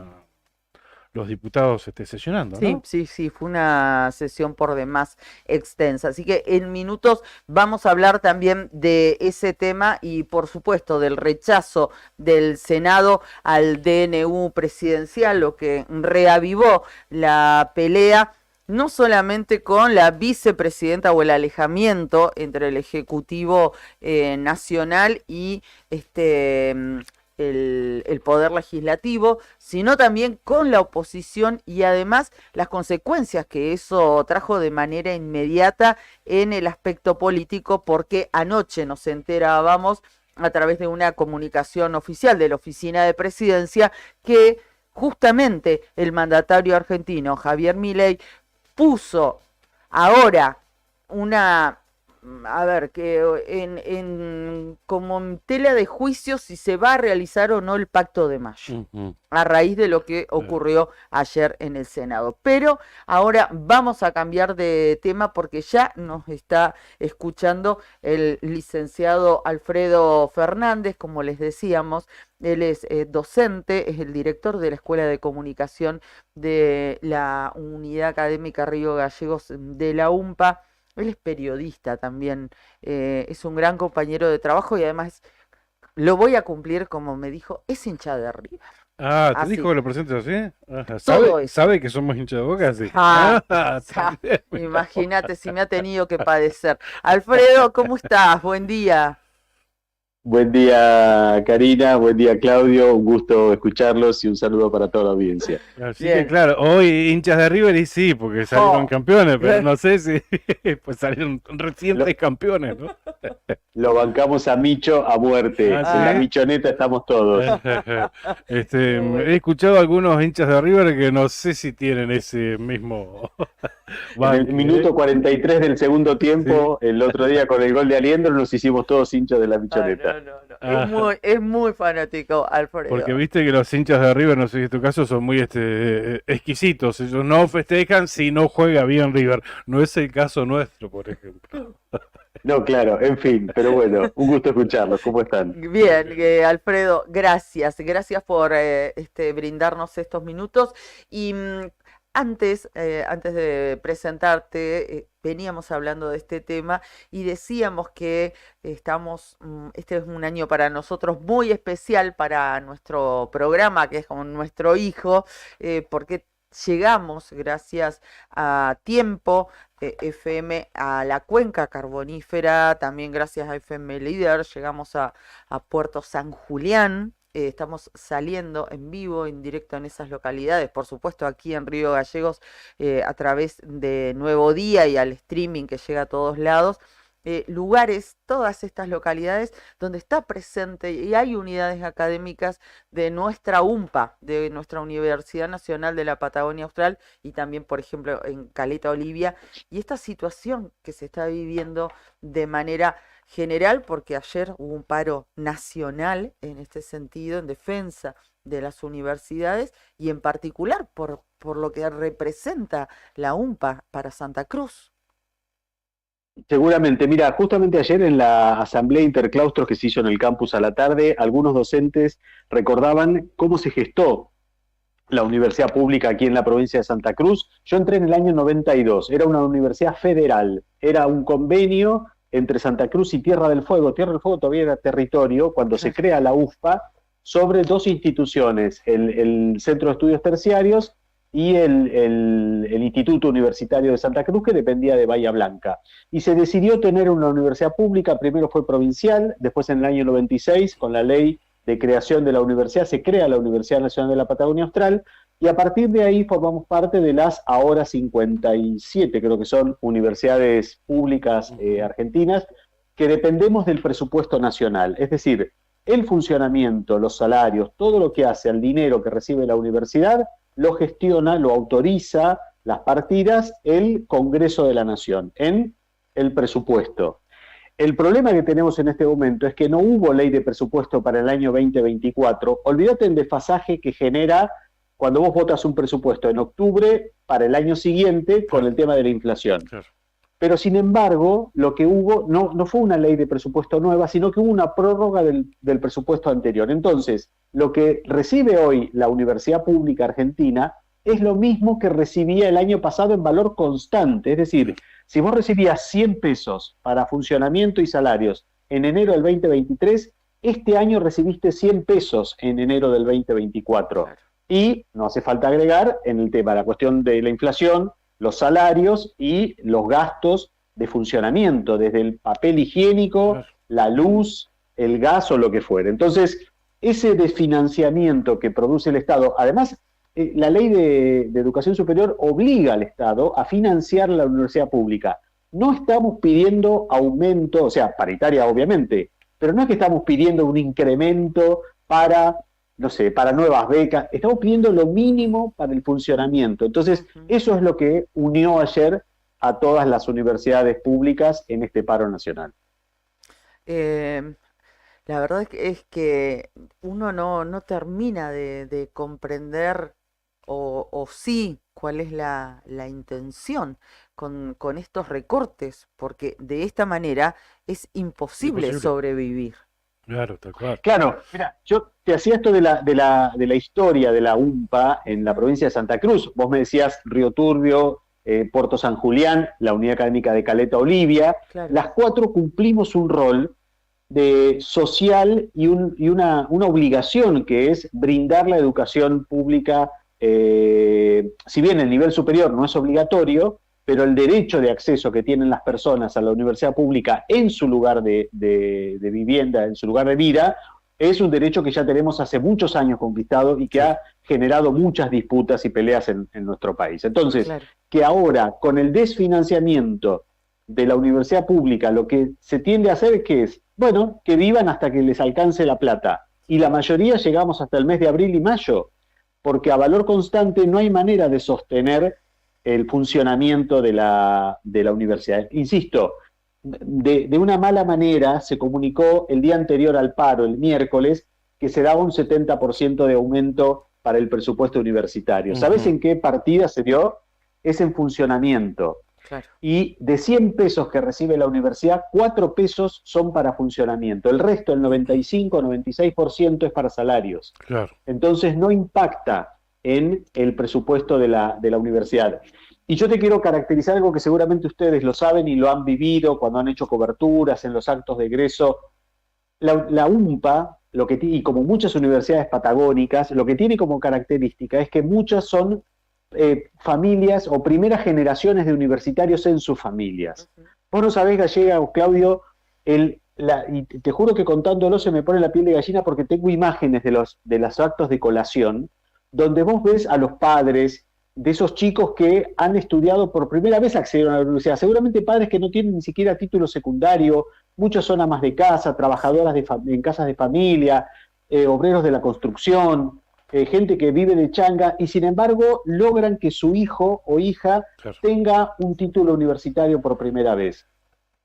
los diputados sesionando, Sí, ¿no? sí, fue una sesión por demás extensa. Así que en minutos vamos a hablar también de ese tema y por supuesto del rechazo del Senado al DNU presidencial, lo que reavivó la pelea no solamente con la vicepresidenta o el alejamiento entre el Ejecutivo Nacional y el Poder Legislativo, sino también con la oposición y además las consecuencias que eso trajo de manera inmediata en el aspecto político, porque anoche nos enterábamos a través de una comunicación oficial de la Oficina de Presidencia que justamente el mandatario argentino Javier Milei puso ahora una... A ver, que como en tela de juicio si se va a realizar o no el Pacto de Mayo, a raíz de lo que ocurrió ayer en el Senado. Pero ahora vamos a cambiar de tema porque ya nos está escuchando el licenciado Alfredo Fernández, como les decíamos. Él es docente, es el director de la Escuela de Comunicación de la Unidad Académica Río Gallegos de la UMPA. Él es periodista también, es un gran compañero de trabajo y además lo voy a cumplir como me dijo, es hincha de River. Ah, ¿te Así. dijo que lo presentes así? Ajá. Todo eso. ¿Sabe que somos hinchas de Boca? Sí. También. Imagínate si me ha tenido que padecer. Alfredo, ¿cómo estás? Buen día. Buen día, Karina, buen día, Claudio, un gusto escucharlos y un saludo para toda la audiencia. Así Bien. que claro, hoy hinchas de River y sí, porque salieron campeones, pero no sé si pues salieron recientes campeones, ¿no? Lo bancamos a Micho a muerte, Ah, en ¿sí? la Michoneta estamos todos. He escuchado algunos hinchas de River que no sé si tienen ese mismo En banque, el minuto 43 del segundo tiempo, el otro día con el gol de Aliendro nos hicimos todos hinchas de la Michoneta. No. Es muy fanático, Alfredo. Porque viste que los hinchas de River, no sé si es tu caso, son muy exquisitos. Ellos no festejan si no juega bien River. No es el caso nuestro, por ejemplo. No, claro, en fin, pero bueno, un gusto escucharlos. ¿Cómo están? Bien, Alfredo, gracias por brindarnos estos minutos. Y antes de presentarte, veníamos hablando de este tema y decíamos que este es un año para nosotros muy especial para nuestro programa, que es como nuestro hijo, porque llegamos gracias a Tiempo FM a la cuenca carbonífera, también gracias a FM Líder llegamos a Puerto San Julián. Estamos saliendo en vivo, en directo en esas localidades, por supuesto aquí en Río Gallegos a través de Nuevo Día y al streaming que llega a todos lados. Lugares, todas estas localidades donde está presente y hay unidades académicas de nuestra UMPA, de nuestra Universidad Nacional de la Patagonia Austral y también, por ejemplo, en Caleta Olivia. Y esta situación que se está viviendo de manera general, porque ayer hubo un paro nacional en este sentido, en defensa de las universidades y en particular por lo que representa la UMPA para Santa Cruz. Seguramente, mira, justamente ayer en la asamblea interclaustros que se hizo en el campus a la tarde, algunos docentes recordaban cómo se gestó la universidad pública aquí en la provincia de Santa Cruz. Yo entré en el año 92, era una universidad federal, era un convenio entre Santa Cruz y Tierra del Fuego. Tierra del Fuego todavía era territorio cuando se crea la UFPA sobre dos instituciones, el Centro de Estudios Terciarios y el Instituto Universitario de Santa Cruz, que dependía de Bahía Blanca. Y se decidió tener una universidad pública, primero fue provincial, después en el año 96, con la ley de creación de la universidad, se crea la Universidad Nacional de la Patagonia Austral, y a partir de ahí formamos parte de las ahora 57, creo que son universidades públicas argentinas, que dependemos del presupuesto nacional. Es decir, el funcionamiento, los salarios, todo lo que hace al dinero que recibe la universidad, lo gestiona, lo autoriza, las partidas, el Congreso de la Nación, en el presupuesto. El problema que tenemos en este momento es que no hubo ley de presupuesto para el año 2024. Olvídate el desfasaje que genera cuando vos votas un presupuesto en octubre para el año siguiente con el tema de la inflación. Claro. Pero sin embargo, lo que hubo no fue una ley de presupuesto nueva, sino que hubo una prórroga del presupuesto anterior. Entonces, lo que recibe hoy la Universidad Pública Argentina es lo mismo que recibía el año pasado en valor constante. Es decir, si vos recibías 100 pesos para funcionamiento y salarios en enero del 2023, este año recibiste 100 pesos en enero del 2024. Y no hace falta agregar en el tema, la cuestión de la inflación, los salarios y los gastos de funcionamiento, desde el papel higiénico, la luz, el gas o lo que fuera. Entonces, ese desfinanciamiento que produce el Estado, además, la ley de educación superior obliga al Estado a financiar la universidad pública. No estamos pidiendo aumento, o sea, paritaria obviamente, pero no es que estamos pidiendo un incremento para, no sé, para nuevas becas, estamos pidiendo lo mínimo para el funcionamiento. Entonces, eso es lo que unió ayer a todas las universidades públicas en este paro nacional. La verdad es que uno no termina de comprender o sí cuál es la intención con estos recortes, porque de esta manera es imposible sobrevivir. Claro, tal cual. Claro, mira, yo te hacía esto de la historia de la UMPA en la provincia de Santa Cruz. Vos me decías Río Turbio, Puerto San Julián, la Unidad Académica de Caleta Olivia. Claro. Las cuatro cumplimos un rol de social y una obligación, que es brindar la educación pública, si bien el nivel superior no es obligatorio, pero el derecho de acceso que tienen las personas a la universidad pública en su lugar de vivienda, en su lugar de vida, es un derecho que ya tenemos hace muchos años conquistado y que ha generado muchas disputas y peleas en nuestro país. Entonces, Claro. que ahora, con el desfinanciamiento de la universidad pública, lo que se tiende a hacer es que bueno, que vivan hasta que les alcance la plata. Y la mayoría llegamos hasta el mes de abril y mayo, porque a valor constante no hay manera de sostener el funcionamiento de la universidad. Insisto, de una mala manera se comunicó el día anterior al paro, el miércoles, que se daba un 70% de aumento para el presupuesto universitario. ¿Sabés en qué partida se dio? Es en funcionamiento. Claro. Y de 100 pesos que recibe la universidad, 4 pesos son para funcionamiento. El resto, el 95, 96% es para salarios. Claro. Entonces no impacta en el presupuesto de la universidad. Y yo te quiero caracterizar algo que seguramente ustedes lo saben y lo han vivido cuando han hecho coberturas en los actos de egreso. La UMPA, y como muchas universidades patagónicas, lo que tiene como característica es que muchas son familias o primeras generaciones de universitarios en sus familias. Vos no sabés, Gallega o Claudio, y te juro que contándolo se me pone la piel de gallina porque tengo imágenes de los actos de colación donde vos ves a los padres de esos chicos que han estudiado por primera vez, accedieron a la universidad, seguramente padres que no tienen ni siquiera título secundario, muchos son amas de casa, trabajadoras en casas de familia, obreros de la construcción, gente que vive de changa, y sin embargo logran que su hijo o hija tenga un título universitario por primera vez.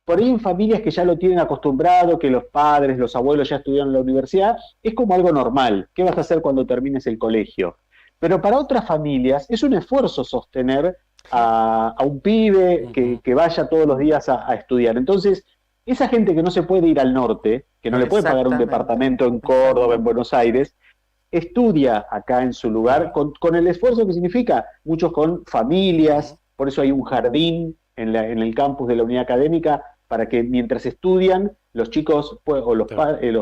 Por ahí en familias que ya lo tienen acostumbrado, que los padres, los abuelos ya estudiaron en la universidad, es como algo normal. ¿Qué vas a hacer cuando termines el colegio? Pero para otras familias es un esfuerzo sostener a un pibe que vaya todos los días a estudiar. Entonces, esa gente que no se puede ir al norte, que no le puede pagar un departamento en Córdoba, en Buenos Aires, estudia acá en su lugar con el esfuerzo que significa, muchos con familias, por eso hay un jardín en el campus de la unidad académica, para que mientras estudian, los chicos o los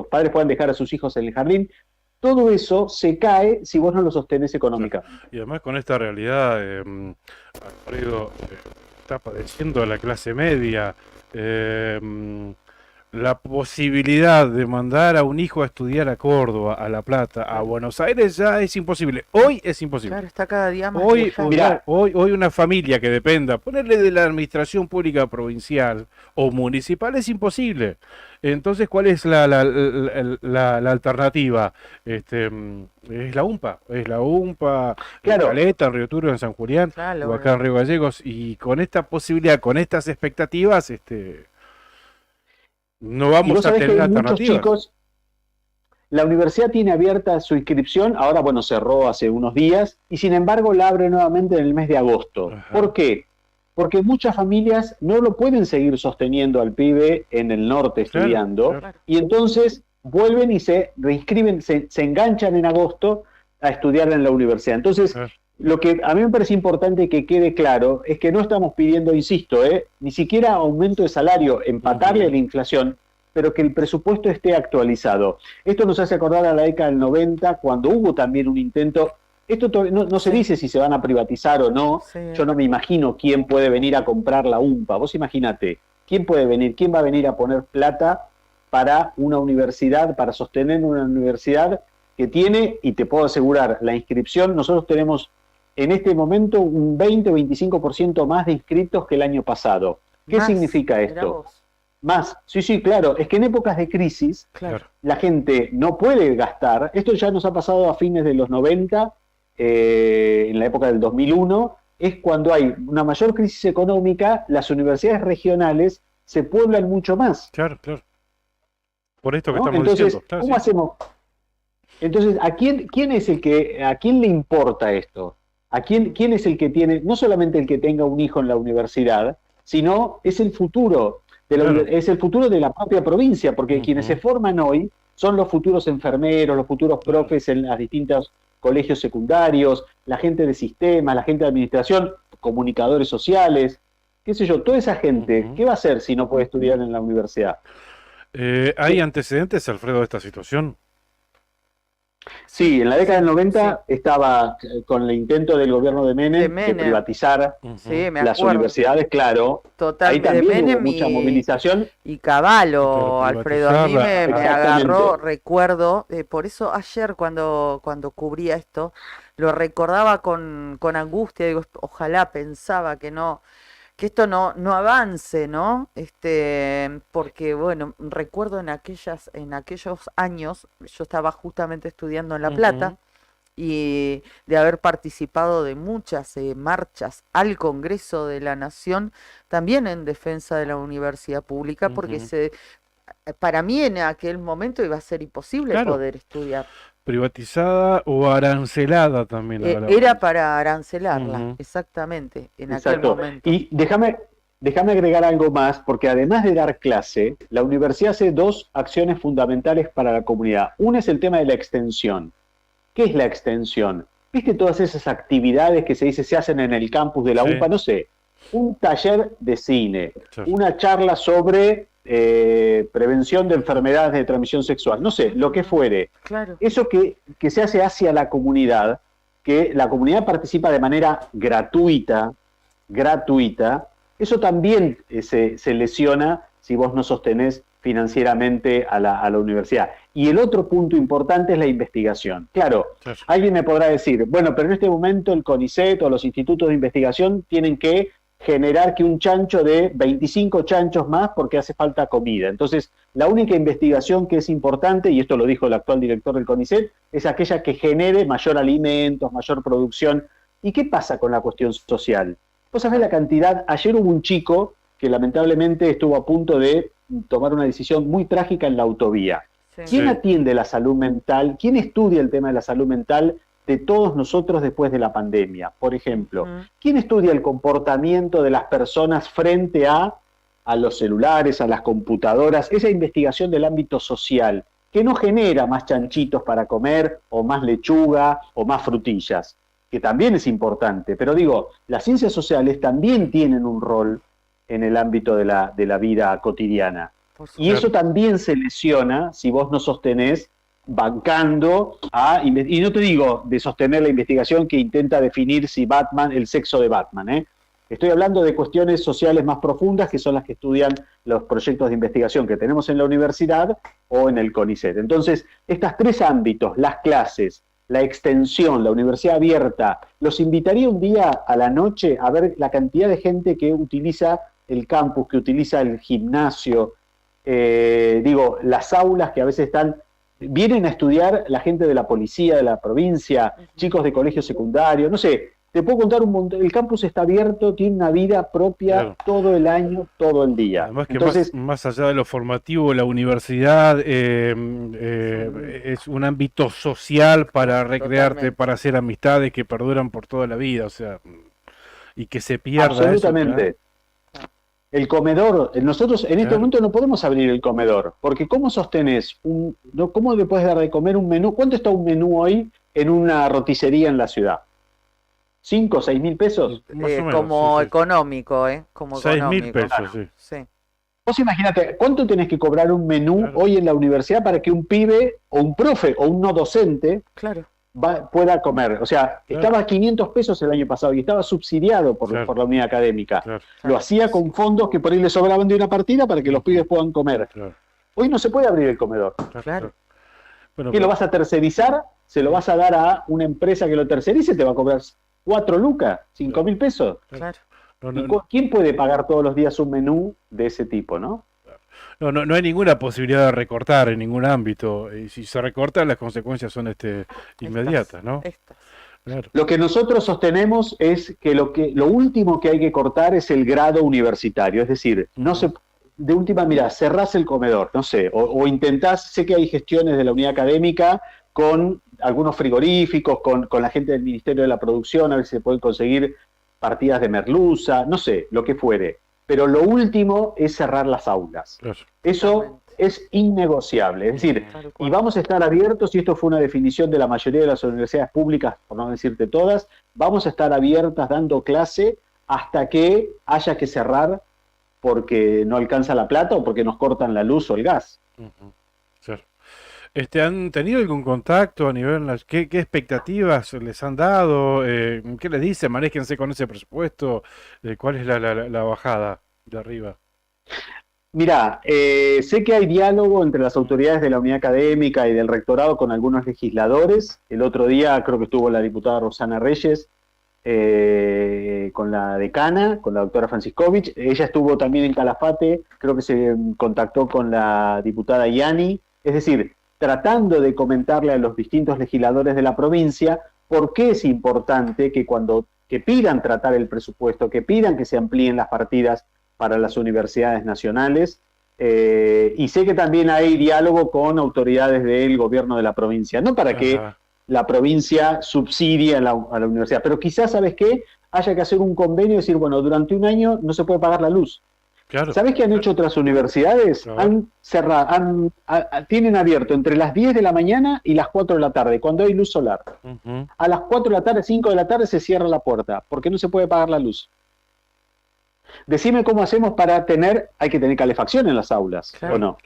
padres puedan dejar a sus hijos en el jardín. todo eso se cae si vos no lo sostenés económicamente. Y además con esta realidad, Alfredo, está padeciendo la clase media, la posibilidad de mandar a un hijo a estudiar a Córdoba, a La Plata, a Buenos Aires ya es imposible. Hoy es imposible. Claro, está cada día más Hoy, lejano. Mirá. hoy una familia que dependa, ponerle de la administración pública provincial o municipal es imposible. Entonces, ¿cuál es la alternativa? Es la UMPA, Claro. en Caleta, en Río Turbio, en San Julián, Claro, o acá en Río Gallegos, y con esta posibilidad, con estas expectativas, no Y vamos vos a sabés que tener hay muchos alternativas. chicos, la universidad tiene abierta su inscripción, ahora bueno, cerró hace unos días, y sin embargo la abre nuevamente en el mes de agosto. Ajá. ¿Por qué? Porque muchas familias no lo pueden seguir sosteniendo al pibe en el norte Claro, estudiando, claro. y entonces vuelven y se reinscriben, se enganchan en agosto a estudiar en la universidad. Entonces, Claro. lo que a mí me parece importante que quede claro es que no estamos pidiendo, insisto, ni siquiera aumento de salario, empatarle a la inflación, pero que el presupuesto esté actualizado. Esto nos hace acordar a la década del 90, cuando hubo también un intento. Esto no se dice si se van a privatizar o no. Sí. Yo no me imagino quién puede venir a comprar la UMPA. Vos imagínate, quién va a venir a poner plata para una universidad, para sostener una universidad que tiene, y te puedo asegurar, la inscripción, nosotros tenemos en este momento un 20 o 25% más de inscritos que el año pasado. ¿Qué Más, significa mirá esto? vos. Más, sí, claro, es que en épocas de crisis Claro. la gente no puede gastar. Esto ya nos ha pasado a fines de los 90, en la época del 2001, es cuando hay una mayor crisis económica, las universidades regionales se pueblan mucho más. Claro. Por esto que ¿no? estamos Entonces, diciendo. Claro, ¿cómo sí. hacemos? Entonces, ¿a quién le importa esto? ¿Quién es el que tiene, no solamente el que tenga un hijo en la universidad, sino es el futuro Claro. es el futuro de la propia provincia, porque Ujú. quienes se forman hoy son los futuros enfermeros, los futuros profes en los distintos colegios secundarios, la gente de sistemas, la gente de administración, comunicadores sociales, qué sé yo, toda esa gente, Ujú. ¿qué va a hacer si no puede estudiar en la universidad? ¿Hay antecedentes, Alfredo, de esta situación? Sí, en la década del 90 estaba con el intento del gobierno de Menem, de Menem. privatizar Sí, me las acuerdo. universidades, claro. Total, Ahí de también hubo Menem mucha y- movilización. Y Cavallo, Pero Alfredo, a mí privatizarla, me exactamente. agarró, recuerdo, por eso ayer cuando cubría esto, lo recordaba con angustia, digo, ojalá pensaba que esto no avance, ¿no? Porque bueno, recuerdo en aquellos años, yo estaba justamente estudiando en La Plata, Ujú. y de haber participado de muchas marchas al Congreso de la Nación, también en defensa de la universidad pública, porque Ujú. para mí en aquel momento iba a ser imposible Claro. poder estudiar. Privatizada o arancelada también. la Era palabra. para arancelarla, Ujú. exactamente, en aquel Exacto. momento. Y déjame agregar algo más, porque además de dar clase, la universidad hace dos acciones fundamentales para la comunidad. Una es el tema de la extensión. ¿Qué es la extensión? ¿Viste todas esas actividades que se hacen en el campus de la Sí. UMPA? No sé, un taller de cine, Sí. una charla sobre prevención de enfermedades de transmisión sexual, no sé, lo que fuere. Claro. Eso que se hace hacia la comunidad, que la comunidad participa de manera gratuita, eso también se lesiona si vos no sostenés financieramente a la universidad. Y el otro punto importante es la investigación. Claro, Sí. alguien me podrá decir, bueno, pero en este momento el CONICET o los institutos de investigación tienen que generar que un chancho de 25 chanchos más porque hace falta comida. Entonces, la única investigación que es importante, y esto lo dijo el actual director del CONICET, es aquella que genere mayor alimentos, mayor producción. ¿Y qué pasa con la cuestión social? Vos sabés la cantidad, ayer hubo un chico que lamentablemente estuvo a punto de tomar una decisión muy trágica en la autovía. Sí. ¿Quién Sí. atiende la salud mental? ¿Quién estudia el tema de la salud mental de todos nosotros después de la pandemia? Por ejemplo, Ujú. ¿quién estudia el comportamiento de las personas frente a los celulares, a las computadoras? Esa investigación del ámbito social, que no genera más chanchitos para comer, o más lechuga, o más frutillas, que también es importante. Pero digo, las ciencias sociales también tienen un rol en el ámbito de la vida cotidiana. Por Y eso también se lesiona si vos no sostenés bancando y no te digo de sostener la investigación que intenta definir si Batman, el sexo de Batman, ¿eh? Estoy hablando de cuestiones sociales más profundas, que son las que estudian los proyectos de investigación que tenemos en la universidad o en el CONICET. Entonces, estos tres ámbitos, las clases, la extensión, la universidad abierta, los invitaría un día a la noche a ver la cantidad de gente que utiliza el campus, que utiliza el gimnasio, las aulas que a veces vienen a estudiar la gente de la policía de la provincia, chicos de colegio secundario, no sé, te puedo contar un montón. El campus está abierto, tiene una vida propia todo el año, todo el día. Además que entonces, más allá de lo formativo, la universidad es un ámbito social para recrearte, para hacer amistades que perduran por toda la vida, o sea, y que se pierda absolutamente. Eso, ¿claro? El comedor, nosotros en este momento no podemos abrir el comedor, porque ¿cómo sostenés cómo le puedes dar de comer un menú? ¿Cuánto está un menú hoy en una roticería en la ciudad? ¿5 o 6 mil pesos? Más o menos, como sí. económico, Como 6.000 pesos, claro. sí. Vos imagínate, ¿cuánto tenés que cobrar un menú hoy en la universidad para que un pibe o un profe o un no docente pueda comer? O sea, estaba a 500 pesos el año pasado y estaba subsidiado por la unidad académica. Lo hacía con fondos que por ahí le sobraban de una partida para que los pibes puedan comer. Hoy no se puede abrir el comedor. Bueno, ¿Qué lo vas a tercerizar? Se lo vas a dar a una empresa que lo tercerice, te va a cobrar 4 lucas, 5 mil pesos. ¿Quién puede pagar todos los días un menú de ese tipo, no? No hay ninguna posibilidad de recortar en ningún ámbito. Y si se recorta, las consecuencias son inmediatas, ¿no? Claro. Lo que nosotros sostenemos es que lo último que hay que cortar es el grado universitario. Es decir, de última, mira, cerrás el comedor, no sé, o intentás, sé que hay gestiones de la unidad académica con algunos frigoríficos, con la gente del Ministerio de la Producción, a ver si se pueden conseguir partidas de merluza, no sé, lo que fuere. Pero lo último es cerrar las aulas. Eso es innegociable. Es decir, y vamos a estar abiertos, y esto fue una definición de la mayoría de las universidades públicas, por no decirte todas, vamos a estar abiertas dando clase hasta que haya que cerrar porque no alcanza la plata o porque nos cortan la luz o el gas. ¿Han tenido algún contacto a nivel, qué expectativas les han dado? ¿Qué les dicen? Manéjense con ese presupuesto. ¿Cuál es la bajada de arriba? Mirá, sé que hay diálogo entre las autoridades de la unidad académica y del rectorado con algunos legisladores. El otro día creo que estuvo la diputada Rosana Reyes con la decana, con la doctora Franciscovich. Ella estuvo también en Calafate, creo que se contactó con la diputada Yani. Es decir, tratando de comentarle a los distintos legisladores de la provincia por qué es importante que pidan tratar el presupuesto, que pidan que se amplíen las partidas para las universidades nacionales, y sé que también hay diálogo con autoridades del gobierno de la provincia, no para que la provincia subsidie a la universidad, pero quizás, ¿sabes qué? Haya que hacer un convenio y decir, bueno, durante un año no se puede pagar la luz. ¿Sabés qué han hecho otras universidades? Han cerrado, tienen abierto entre las 10 de la mañana y las 4 de la tarde, cuando hay luz solar. A las 4 de la tarde, 5 de la tarde se cierra la puerta, porque no se puede pagar la luz. Decime cómo hacemos para hay que tener calefacción en las aulas, ¿o no?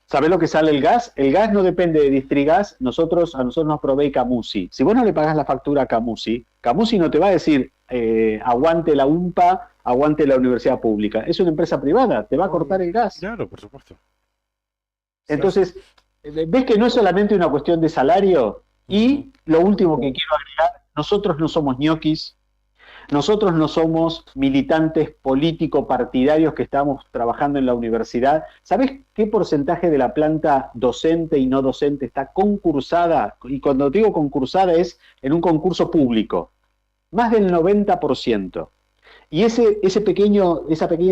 ¿Sabés lo que sale el gas? El gas no depende de Distrigas, a nosotros nos provee Camusi. Si vos no le pagás la factura a Camusi no te va a decir aguante la UMPA, aguante la universidad pública. Es una empresa privada, te va a cortar el gas. Claro, por supuesto. Entonces, ¿ves que no es solamente una cuestión de salario? Y lo último que quiero agregar, nosotros no somos ñoquis, nosotros no somos militantes político-partidarios que estamos trabajando en la universidad. ¿Sabés qué porcentaje de la planta docente y no docente está concursada? Y cuando digo concursada es en un concurso público. Más del 90%. Y esa pequeña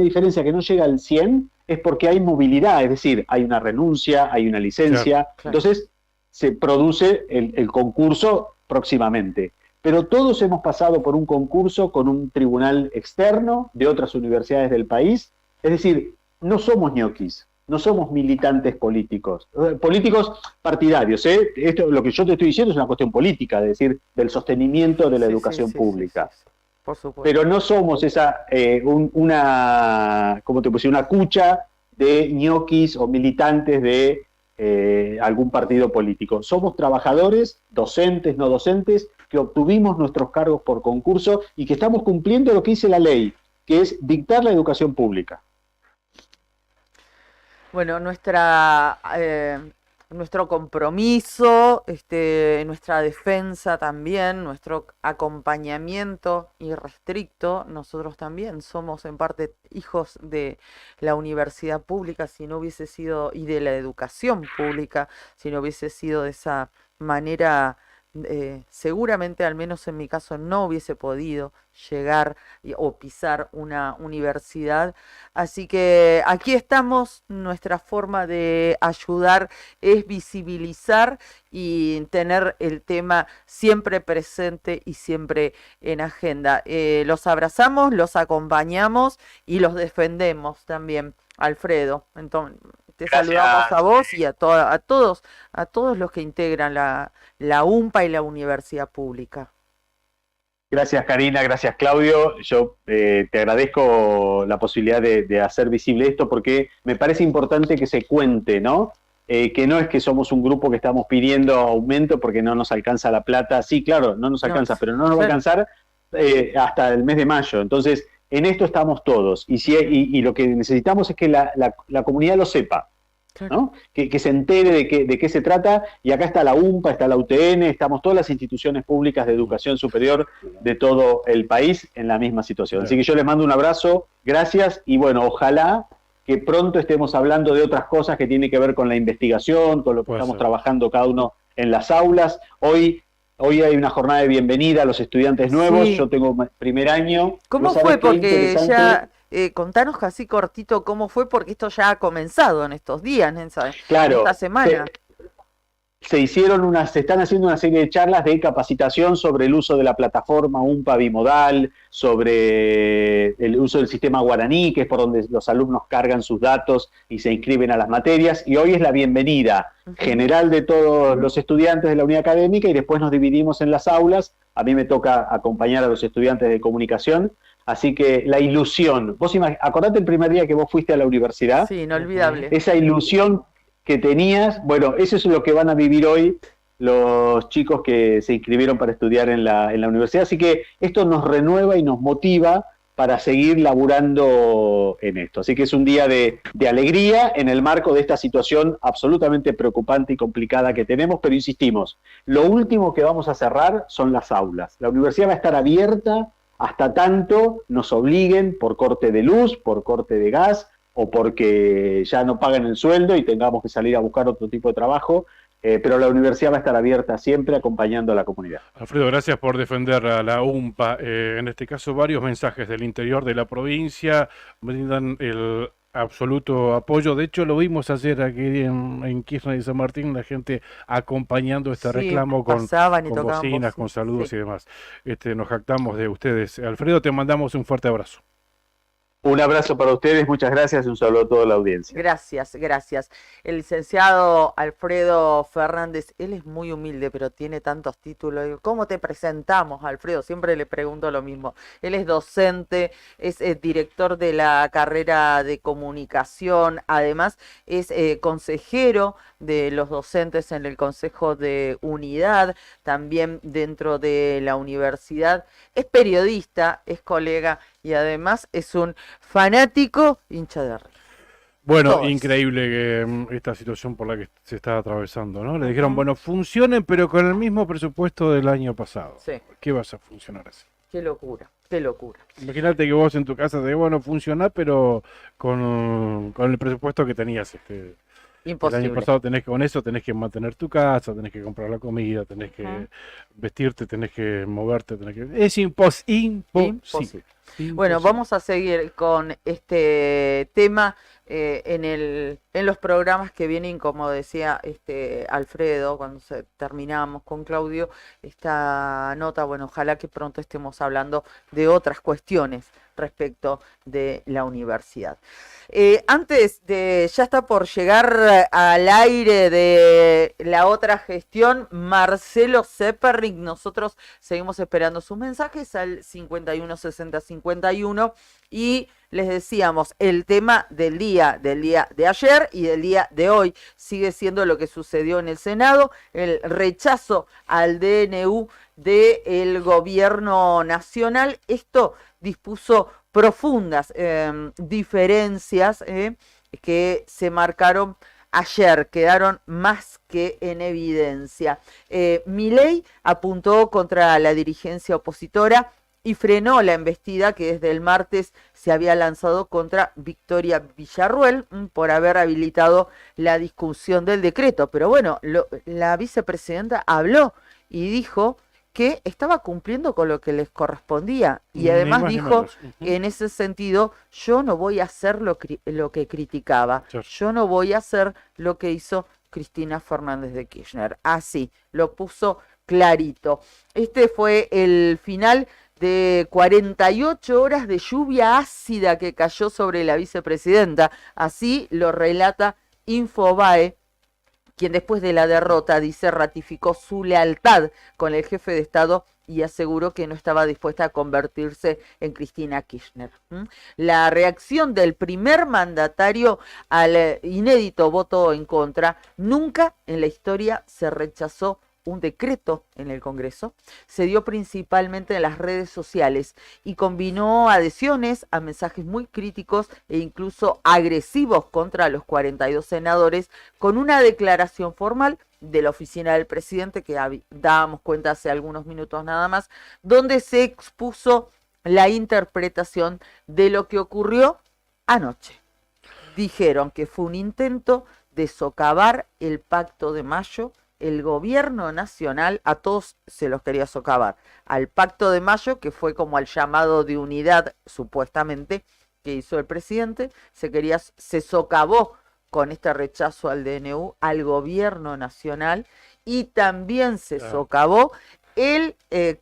diferencia que no llega al 100 es porque hay movilidad, es decir, hay una renuncia, hay una licencia, entonces se produce el concurso próximamente. Pero todos hemos pasado por un concurso con un tribunal externo de otras universidades del país, es decir, no somos ñoquis, no somos militantes políticos partidarios. Esto, lo que yo te estoy diciendo es una cuestión política, es decir, del sostenimiento de la educación pública. Por supuesto. Pero no somos una cucha de ñoquis o militantes de algún partido político. Somos trabajadores, docentes, no docentes, que obtuvimos nuestros cargos por concurso y que estamos cumpliendo lo que dice la ley, que es dictar la educación pública. Bueno, nuestro compromiso, nuestra defensa también, nuestro acompañamiento irrestricto, nosotros también somos en parte hijos de la universidad pública, si no hubiese sido, y de la educación pública, si no hubiese sido de esa manera, seguramente, al menos en mi caso, no hubiese podido llegar o pisar una universidad. Así que aquí estamos. Nuestra forma de ayudar es visibilizar y tener el tema siempre presente y siempre en agenda. Los abrazamos, los acompañamos y los defendemos también, Alfredo. Entonces, te saludamos a vos y a todos los que integran la UMPA y la Universidad Pública. Gracias, Karina, gracias, Claudio. Yo te agradezco la posibilidad de hacer visible esto porque me parece importante que se cuente, ¿no? Que no es que somos un grupo que estamos pidiendo aumento porque no nos alcanza la plata. Sí, claro, no nos alcanza, pero no nos va a alcanzar hasta el mes de mayo. Entonces, en esto estamos todos. Y lo que necesitamos es que la comunidad lo sepa, ¿no? Que se entere de qué se trata. Y acá está la UMPA, está la UTN, estamos todas las instituciones públicas de educación superior de todo el país en la misma situación. Así que yo les mando un abrazo, gracias, y bueno, ojalá que pronto estemos hablando de otras cosas que tienen que ver con la investigación, con lo que estamos trabajando cada uno en las aulas. Hoy hay una jornada de bienvenida a los estudiantes nuevos. Sí. Yo tengo primer año. ¿Cómo fue? Porque ya, contanos así cortito cómo fue, porque esto ya ha comenzado en estos días, en esta semana. Se están haciendo una serie de charlas de capacitación sobre el uso de la plataforma UMPA Bimodal, sobre el uso del sistema guaraní, que es por donde los alumnos cargan sus datos y se inscriben a las materias, y hoy es la bienvenida general de todos los estudiantes de la unidad académica y después nos dividimos en las aulas. A mí me toca acompañar a los estudiantes de comunicación, así que la ilusión, acordate el primer día que vos fuiste a la universidad. Sí, inolvidable. Esa ilusión que tenías, bueno, eso es lo que van a vivir hoy los chicos que se inscribieron para estudiar en la universidad, así que esto nos renueva y nos motiva para seguir laburando en esto. Así que es un día de alegría en el marco de esta situación absolutamente preocupante y complicada que tenemos, pero insistimos, lo último que vamos a cerrar son las aulas. La universidad va a estar abierta hasta tanto nos obliguen por corte de luz, por corte de gas, o porque ya no pagan el sueldo y tengamos que salir a buscar otro tipo de trabajo, pero la universidad va a estar abierta siempre acompañando a la comunidad. Alfredo, gracias por defender a la UMPA. En este caso, varios mensajes del interior de la provincia brindan el absoluto apoyo. De hecho, lo vimos ayer aquí en Kirchner y San Martín, la gente acompañando este reclamo con bocinas, con saludos y demás. Nos jactamos de ustedes. Alfredo, te mandamos un fuerte abrazo. Un abrazo para ustedes, muchas gracias y un saludo a toda la audiencia. Gracias, gracias. El licenciado Alfredo Fernández, él es muy humilde, pero tiene tantos títulos. ¿Cómo te presentamos, Alfredo? Siempre le pregunto lo mismo. Él es docente, es director de la carrera de comunicación, además es consejero de los docentes en el Consejo de Unidad, también dentro de la universidad, es periodista, es colega y además es un fanático hincha de River. Bueno, todos. Increíble que esta situación por la que se está atravesando, ¿no? Le dijeron, bueno, funcionen, pero con el mismo presupuesto del año pasado. Sí. ¿Qué vas a funcionar así? Qué locura, qué locura. Imagínate que vos en tu casa te digo, bueno, funciona, pero con el presupuesto que tenías. Imposible. El año pasado con eso tenés que mantener tu casa, tenés que comprar la comida, tenés que vestirte, tenés que moverte, es imposible. Bueno, vamos a seguir con este tema en los programas que vienen, como decía Alfredo, cuando terminamos con Claudio esta nota. Bueno, ojalá que pronto estemos hablando de otras cuestiones respecto de la universidad. Antes de, ya está por llegar al aire de la otra gestión, Marcelo Zepperring. Nosotros seguimos esperando sus mensajes al 516051 y les decíamos, el tema del día de ayer y del día de hoy sigue siendo lo que sucedió en el Senado, el rechazo al DNU del gobierno nacional. Esto dispuso profundas diferencias que se marcaron ayer, quedaron más que en evidencia. Milei apuntó contra la dirigencia opositora y frenó la embestida que desde el martes se había lanzado contra Victoria Villarruel por haber habilitado la discusión del decreto. Pero bueno, la vicepresidenta habló y dijo que estaba cumpliendo con lo que les correspondía. Y además dijo, en ese sentido, yo no voy a hacer lo que criticaba. Yo no voy a hacer lo que hizo Cristina Fernández de Kirchner. Así, lo puso clarito. Este fue el final de 48 horas de lluvia ácida que cayó sobre la vicepresidenta. Así lo relata Infobae, quien después de la derrota, dice, ratificó su lealtad con el jefe de Estado y aseguró que no estaba dispuesta a convertirse en Cristina Kirchner. La reacción del primer mandatario al inédito voto en contra: nunca en la historia se rechazó un decreto en el Congreso, se dio principalmente en las redes sociales y combinó adhesiones a mensajes muy críticos e incluso agresivos contra los 42 senadores con una declaración formal de la oficina del presidente que dábamos cuenta hace algunos minutos nada más, donde se expuso la interpretación de lo que ocurrió anoche. Dijeron que fue un intento de socavar el Pacto de Mayo. El gobierno nacional a todos se los quería socavar. Al Pacto de Mayo, que fue como al llamado de unidad, supuestamente, que hizo el presidente, se socavó con este rechazo al DNU, al gobierno nacional, y también se socavó el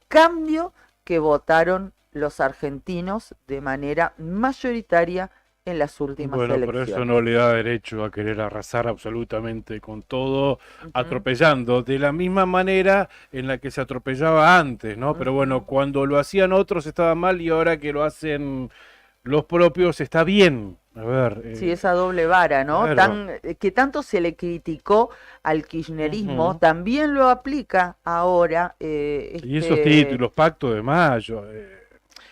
cambio que votaron los argentinos de manera mayoritaria en las últimas elecciones. Pero eso no le da derecho a querer arrasar absolutamente con todo, atropellando de la misma manera en la que se atropellaba antes, ¿no? Pero bueno, cuando lo hacían otros estaba mal y ahora que lo hacen los propios está bien. A ver, sí, esa doble vara, ¿no? Claro. Que tanto se le criticó al kirchnerismo, también lo aplica ahora. Y esos títulos, Pacto de Mayo.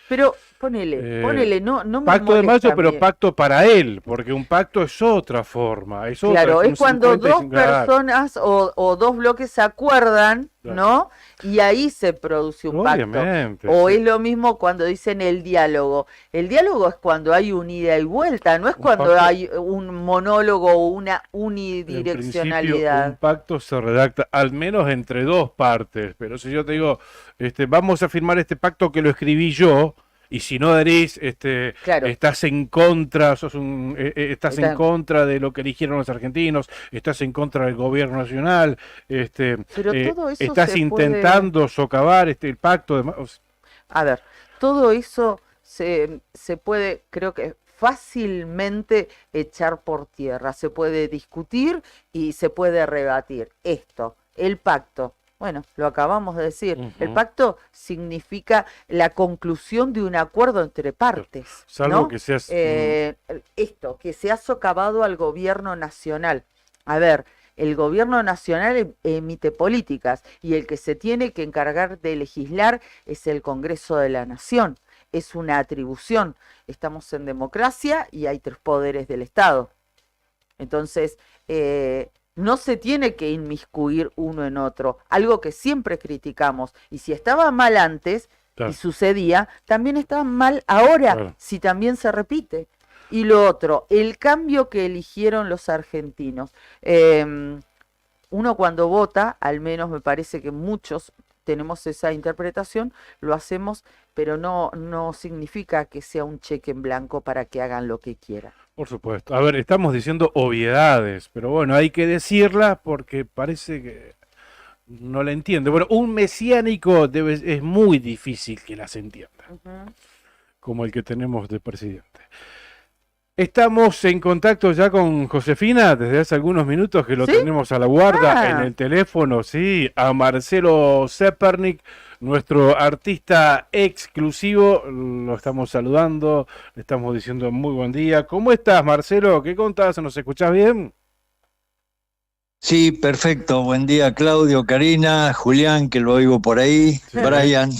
Pero ponele, no me Pacto de molesta Mayo, pero bien. pacto para él, porque un pacto es otra forma. Es otra, Claro, es cuando 50 y dos 50. personas o dos bloques se acuerdan, Claro. ¿no? Y ahí se produce un Obviamente, pacto. O sí. es lo mismo cuando dicen el diálogo. El diálogo es cuando hay un ida y vuelta, no es cuando pacto. hay un monólogo o una En principio, unidireccionalidad. un pacto se redacta al menos entre dos partes, pero si yo te digo, vamos a firmar este pacto que lo escribí yo, y si no adherís, Claro. estás en contra, estás en Está- contra de lo que eligieron los argentinos, estás en contra del gobierno nacional, Pero todo eso estás se intentando socavar el pacto de A ver, todo eso se puede, creo que fácilmente echar por tierra, se puede discutir y se puede rebatir. Esto, el pacto, bueno, lo acabamos de decir, el pacto significa la conclusión de un acuerdo entre partes, salvo ¿no? que seas Esto, que se ha socavado al gobierno nacional. A ver, el gobierno nacional emite políticas y el que se tiene que encargar de legislar es el Congreso de la Nación. Es una atribución. Estamos en democracia y hay 3 poderes del Estado. Entonces, no se tiene que inmiscuir uno en otro. Algo que siempre criticamos. Y si estaba mal antes Claro. y sucedía, también está mal ahora, Claro. si también se repite. Y lo otro, el cambio que eligieron los argentinos. Uno cuando vota, al menos me parece que muchos tenemos esa interpretación, lo hacemos, pero no significa que sea un cheque en blanco para que hagan lo que quieran. Por supuesto. A ver, estamos diciendo obviedades, pero bueno, hay que decirla porque parece que no la entiende. Bueno, un mesiánico es muy difícil que las entienda, como el que tenemos de presidente. Estamos en contacto ya con Josefina desde hace algunos minutos que lo ¿Sí? tenemos a la guarda Ah. en el teléfono, sí, a Marcelo Zepernik, nuestro artista exclusivo. Lo estamos saludando, le estamos diciendo muy buen día. ¿Cómo estás, Marcelo? ¿Qué contás? ¿Nos escuchás bien? Sí, perfecto. Buen día, Claudio, Karina, Julián, que lo oigo por ahí, Brian,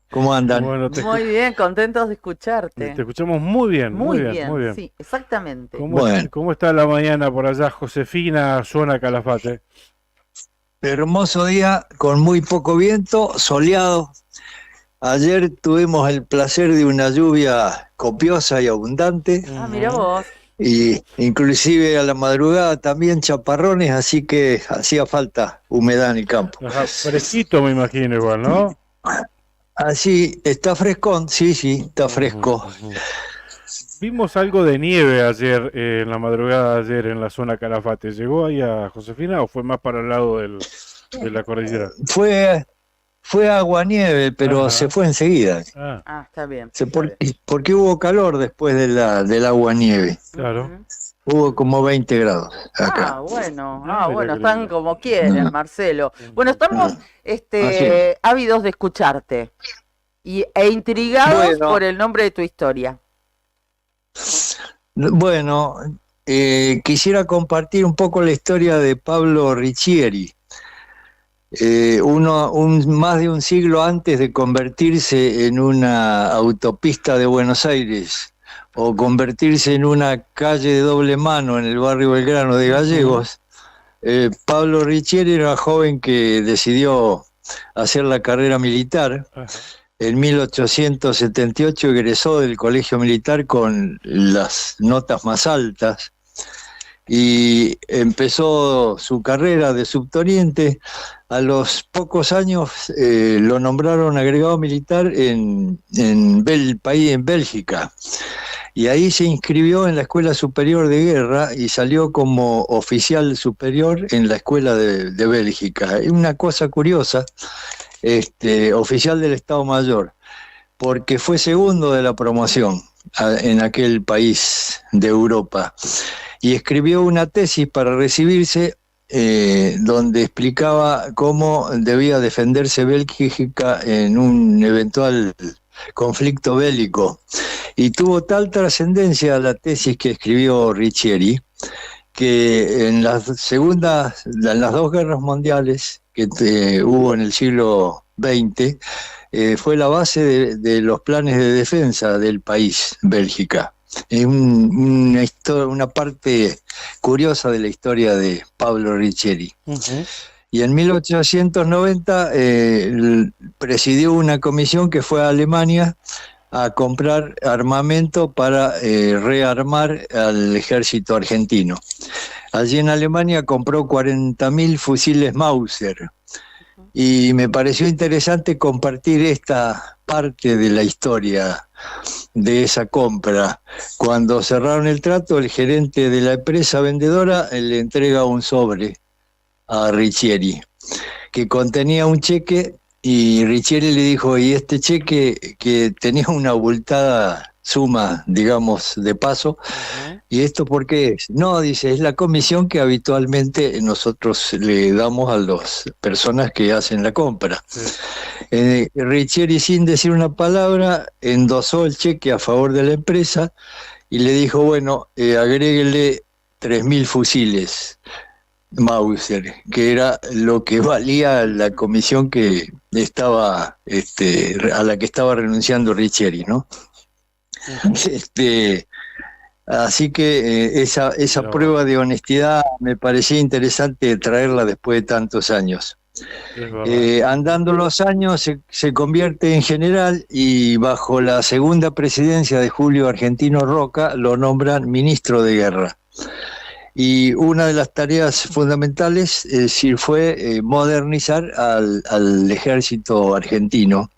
¿cómo andan? Bueno, Muy bien, contentos de escucharte. te escuchamos muy bien, muy bien, muy bien. Sí, exactamente. ¿Cómo está la mañana por allá, Josefina, zona Calafate? Hermoso día, con muy poco viento, soleado. Ayer tuvimos el placer de una lluvia copiosa y abundante. Mira vos. Y inclusive a la madrugada también chaparrones, así que hacía falta humedad en el campo. Ajá, fresquito me imagino igual, ¿no? Así, está frescón, sí, está fresco. Vimos algo de nieve ayer, en la madrugada de ayer en la zona Calafate. ¿Llegó ahí a Josefina o fue más para el lado de la cordillera? Fue agua-nieve, pero Ajá. se fue enseguida. Está bien. Porque hubo calor después del agua-nieve. Claro. Hubo como 20 grados acá. Bueno, Mira bueno, qué están lindo. como quieren, Marcelo. Bueno, estamos ávidos de escucharte e intrigados Bueno. por el nombre de tu historia. Bueno, quisiera compartir un poco la historia de Pablo Riccieri. Más de un siglo antes de convertirse en una autopista de Buenos Aires o convertirse en una calle de doble mano en el barrio Belgrano de Gallegos, Pablo Riccieri era un joven que decidió hacer la carrera militar. Ajá. En 1878 egresó del colegio militar con las notas más altas y empezó su carrera de subteniente. A los pocos años lo nombraron agregado militar en Bélgica. Y ahí se inscribió en la Escuela Superior de Guerra y salió como oficial superior en la Escuela de Bélgica. Es una cosa curiosa, oficial del Estado Mayor, porque fue segundo de la promoción en aquel país de Europa. Y escribió una tesis para recibirse donde explicaba cómo debía defenderse Bélgica en un eventual conflicto bélico. Y tuvo tal trascendencia la tesis que escribió Riccieri, que en las dos guerras mundiales que hubo en el siglo XX, fue la base de los planes de defensa del país, Bélgica. Es una parte curiosa de la historia de Pablo Riccieri. Uh-huh. Y en 1890 presidió una comisión que fue a Alemania a comprar armamento para rearmar al ejército argentino. Allí en Alemania compró 40.000 fusiles Mauser. Y me pareció interesante compartir esta parte de la historia de esa compra. Cuando cerraron el trato, el gerente de la empresa vendedora le entrega un sobre a Riccieri, que contenía un cheque, y Riccieri le dijo, y este cheque que tenía una abultada suma, digamos, de paso, ¿y esto por qué es? No, dice, es la comisión que habitualmente nosotros le damos a las personas que hacen la compra. Sí. Riccieri, sin decir una palabra, endosó el cheque a favor de la empresa y le dijo, bueno, agréguele 3.000 fusiles Mauser, que era lo que valía la comisión que estaba, a la que estaba renunciando Riccieri, ¿no? Así que esa prueba de honestidad me parecía interesante traerla después de tantos años. Andando los años se convierte en general y bajo la segunda presidencia de Julio Argentino Roca lo nombran ministro de guerra. Y una de las tareas fundamentales fue modernizar al ejército argentino.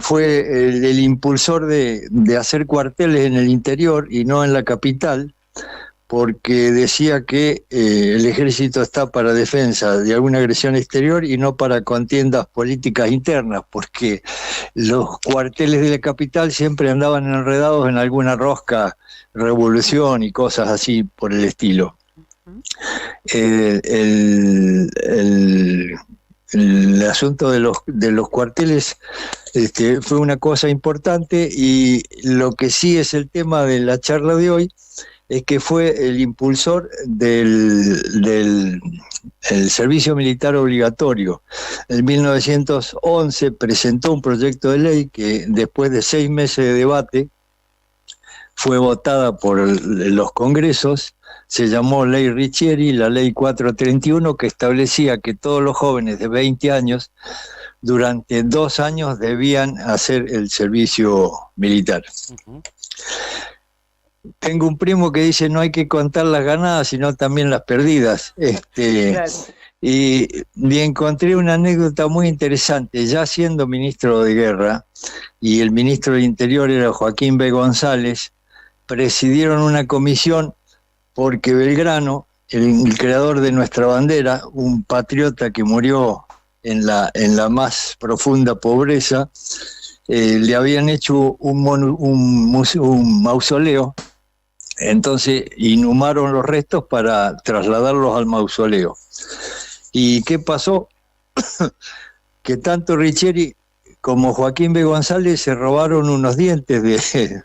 Fue el impulsor de hacer cuarteles en el interior y no en la capital, porque decía que el ejército está para defensa de alguna agresión exterior y no para contiendas políticas internas, porque los cuarteles de la capital siempre andaban enredados en alguna rosca, revolución y cosas así por el estilo. el asunto de los cuarteles fue una cosa importante, y lo que sí es el tema de la charla de hoy es que fue el impulsor del servicio militar obligatorio. En 1911 presentó un proyecto de ley que después de 6 meses de debate fue votada por los congresos. Se llamó Ley Riccieri, la Ley 431, que establecía que todos los jóvenes de 20 años durante 2 años debían hacer el servicio militar. Uh-huh. Tengo un primo que dice no hay que contar las ganadas, sino también las perdidas. Claro. Y encontré una anécdota muy interesante. Ya siendo ministro de Guerra, y el ministro del Interior era Joaquín B. González, presidieron una comisión porque Belgrano, el creador de nuestra bandera, un patriota que murió en la más profunda pobreza, le habían hecho un mausoleo. Entonces inhumaron los restos para trasladarlos al mausoleo. ¿Y qué pasó? Que tanto Riccieri como Joaquín B. González se robaron unos dientes de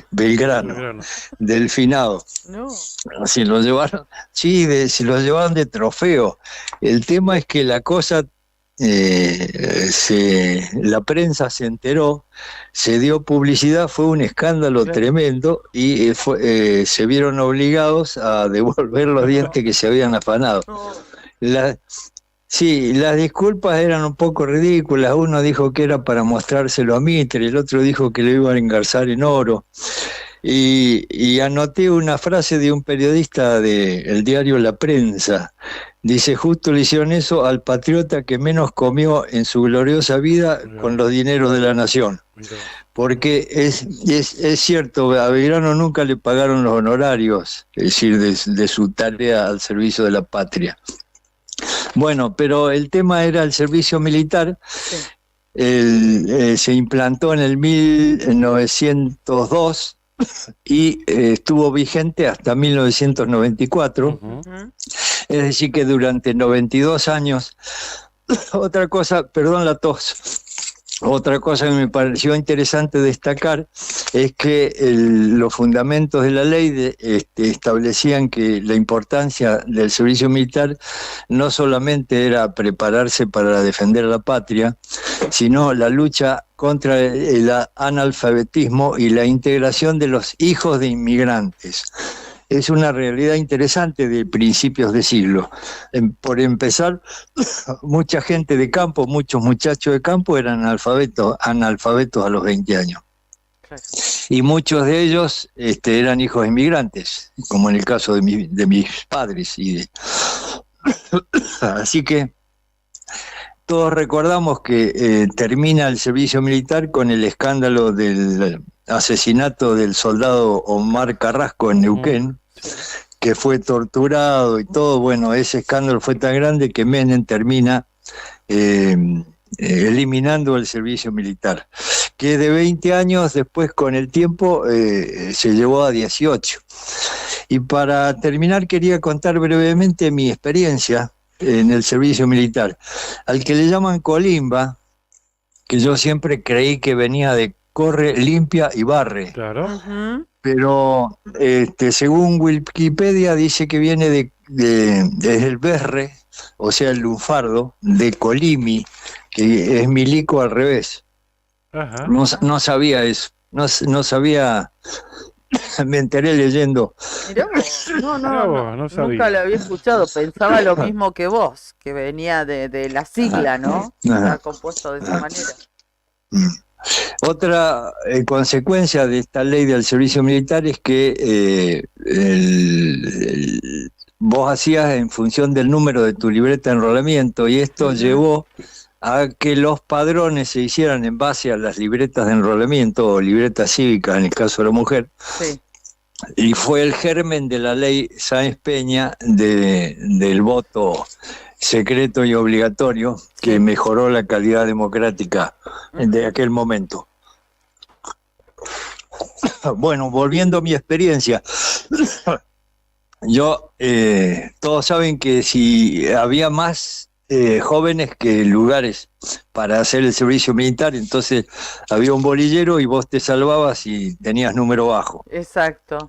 Belgrano, del finado. No. Se los llevaron, sí, se los llevaron de trofeo. El tema es que la cosa, la prensa se enteró, se dio publicidad, fue un escándalo tremendo, y se vieron obligados a devolver los dientes que se habían afanado. Sí, las disculpas eran un poco ridículas. Uno dijo que era para mostrárselo a Mitre, el otro dijo que lo iban a engarzar en oro. Y anoté una frase de un periodista del diario La Prensa. Dice: justo le hicieron eso al patriota que menos comió en su gloriosa vida con los dineros de la nación. Porque es cierto, a Belgrano nunca le pagaron los honorarios, es decir, de su tarea al servicio de la patria. Bueno, pero el tema era el servicio militar. Sí. Se implantó en el 1902 y estuvo vigente hasta 1994. Uh-huh. Es decir, que durante 92 años. Otra cosa, perdón la tos. Otra cosa que me pareció interesante destacar es que los fundamentos de la ley establecían que la importancia del servicio militar no solamente era prepararse para defender la patria, sino la lucha contra el analfabetismo y la integración de los hijos de inmigrantes. Es una realidad interesante de principios de siglo. Por empezar, mucha gente de campo, muchos muchachos de campo eran analfabetos a los 20 años. Y muchos de ellos eran hijos de inmigrantes, como en el caso de mis padres. Así que todos recordamos que termina el servicio militar con el escándalo del asesinato del soldado Omar Carrasco en Neuquén, que fue torturado y todo. Bueno, ese escándalo fue tan grande que Menem termina eliminando el servicio militar, que de 20 años después, con el tiempo, se llevó a 18. Y para terminar quería contar brevemente mi experiencia en el servicio militar. Al que le llaman colimba, que yo siempre creí que venía de corre, limpia y barre. Claro. Uh-huh. Pero según Wikipedia dice que viene desde el berre, o sea, el lunfardo, de colimi, que es milico al revés. Uh-huh. No sabía eso. No sabía. Me enteré leyendo. Mirá, no sabía. Nunca lo había escuchado. Pensaba lo mismo que vos, que venía de la sigla, ¿no? Está compuesto de esa manera. Otra consecuencia de esta ley del servicio militar es que vos hacías en función del número de tu libreta de enrolamiento, y esto llevó a que los padrones se hicieran en base a las libretas de enrolamiento o libretas cívicas en el caso de la mujer. Sí. Y fue el germen de la ley Sáenz Peña del voto secreto y obligatorio, que mejoró la calidad democrática de aquel momento. Bueno, volviendo a mi experiencia, yo, todos saben que si había más jóvenes que lugares para hacer el servicio militar. Entonces había un bolillero y vos te salvabas y tenías número bajo. Exacto.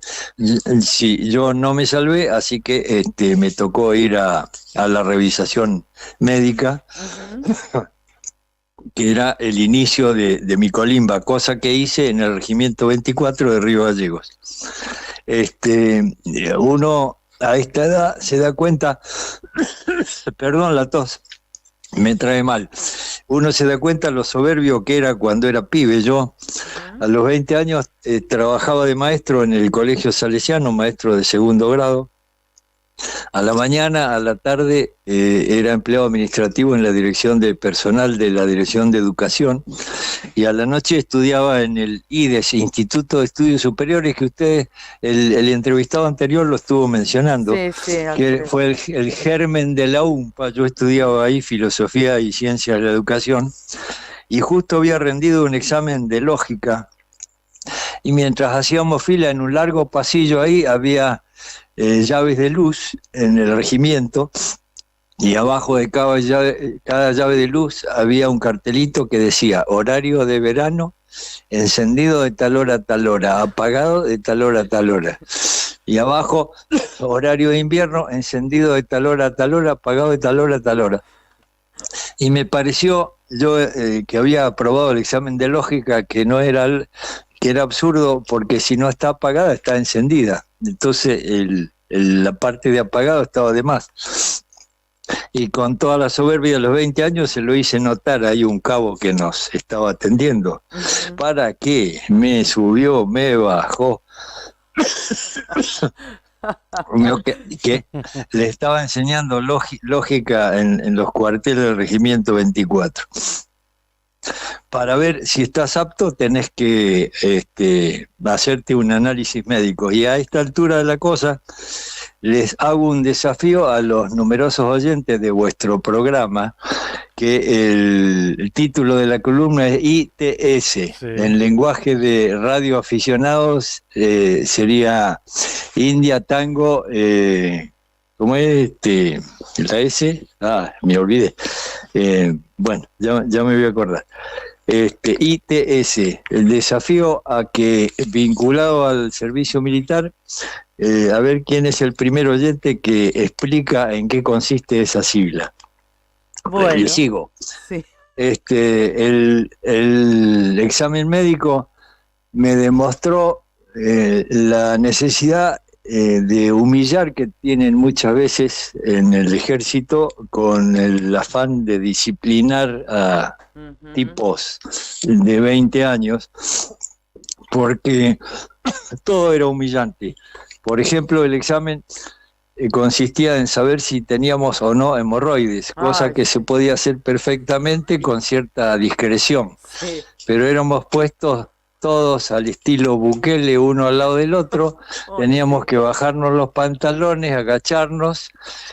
Sí, yo no me salvé, así que me tocó ir a la revisación médica, que era el inicio de mi colimba, cosa que hice en el Regimiento 24 de Río Gallegos. Uno a esta edad se da cuenta, perdón la tos, me trae mal, uno se da cuenta lo soberbio que era cuando era pibe. Yo a los 20 años trabajaba de maestro en el Colegio Salesiano, maestro de segundo grado. A la mañana, a la tarde, era empleado administrativo en la dirección de personal de la Dirección de Educación, y a la noche estudiaba en el IDES, Instituto de Estudios Superiores, que usted, el entrevistado anterior lo estuvo mencionando, que fue el germen de la UMPA. Yo estudiaba ahí Filosofía y Ciencias de la Educación, y justo había rendido un examen de lógica, y mientras hacíamos fila en un largo pasillo ahí, había llaves de luz en el regimiento, y abajo de cada llave de luz había un cartelito que decía: horario de verano, encendido de tal hora a tal hora, apagado de tal hora a tal hora. Y abajo, horario de invierno, encendido de tal hora a tal hora, apagado de tal hora a tal hora. Y me pareció, yo que había aprobado el examen de lógica, que era absurdo, porque si no está apagada, está encendida. Entonces la parte de apagado estaba de más. Y con toda la soberbia de los 20 años se lo hice notar. Hay un cabo que nos estaba atendiendo. ¿Para qué? Me subió, me bajó. que le estaba enseñando lógica en los cuarteles del Regimiento 24. Para ver si estás apto tenés que hacerte un análisis médico. Y a esta altura de la cosa les hago un desafío a los numerosos oyentes de vuestro programa, que el título de la columna es ITS. Sí. En lenguaje de radioaficionados sería India Tango, ¿cómo es? ¿La S? Me olvidé. Bueno, ya me voy a acordar. ITS, el desafío a que, vinculado al servicio militar, a ver quién es el primer oyente que explica en qué consiste esa sigla. Bueno, y sigo. Sí. El examen médico me demostró la necesidad de humillar que tienen muchas veces en el ejército, con el afán de disciplinar a tipos de 20 años, porque todo era humillante. Por ejemplo, el examen consistía en saber si teníamos o no hemorroides, cosa que se podía hacer perfectamente con cierta discreción, pero éramos puestos todos al estilo Bukele, uno al lado del otro. Teníamos que bajarnos los pantalones, agacharnos,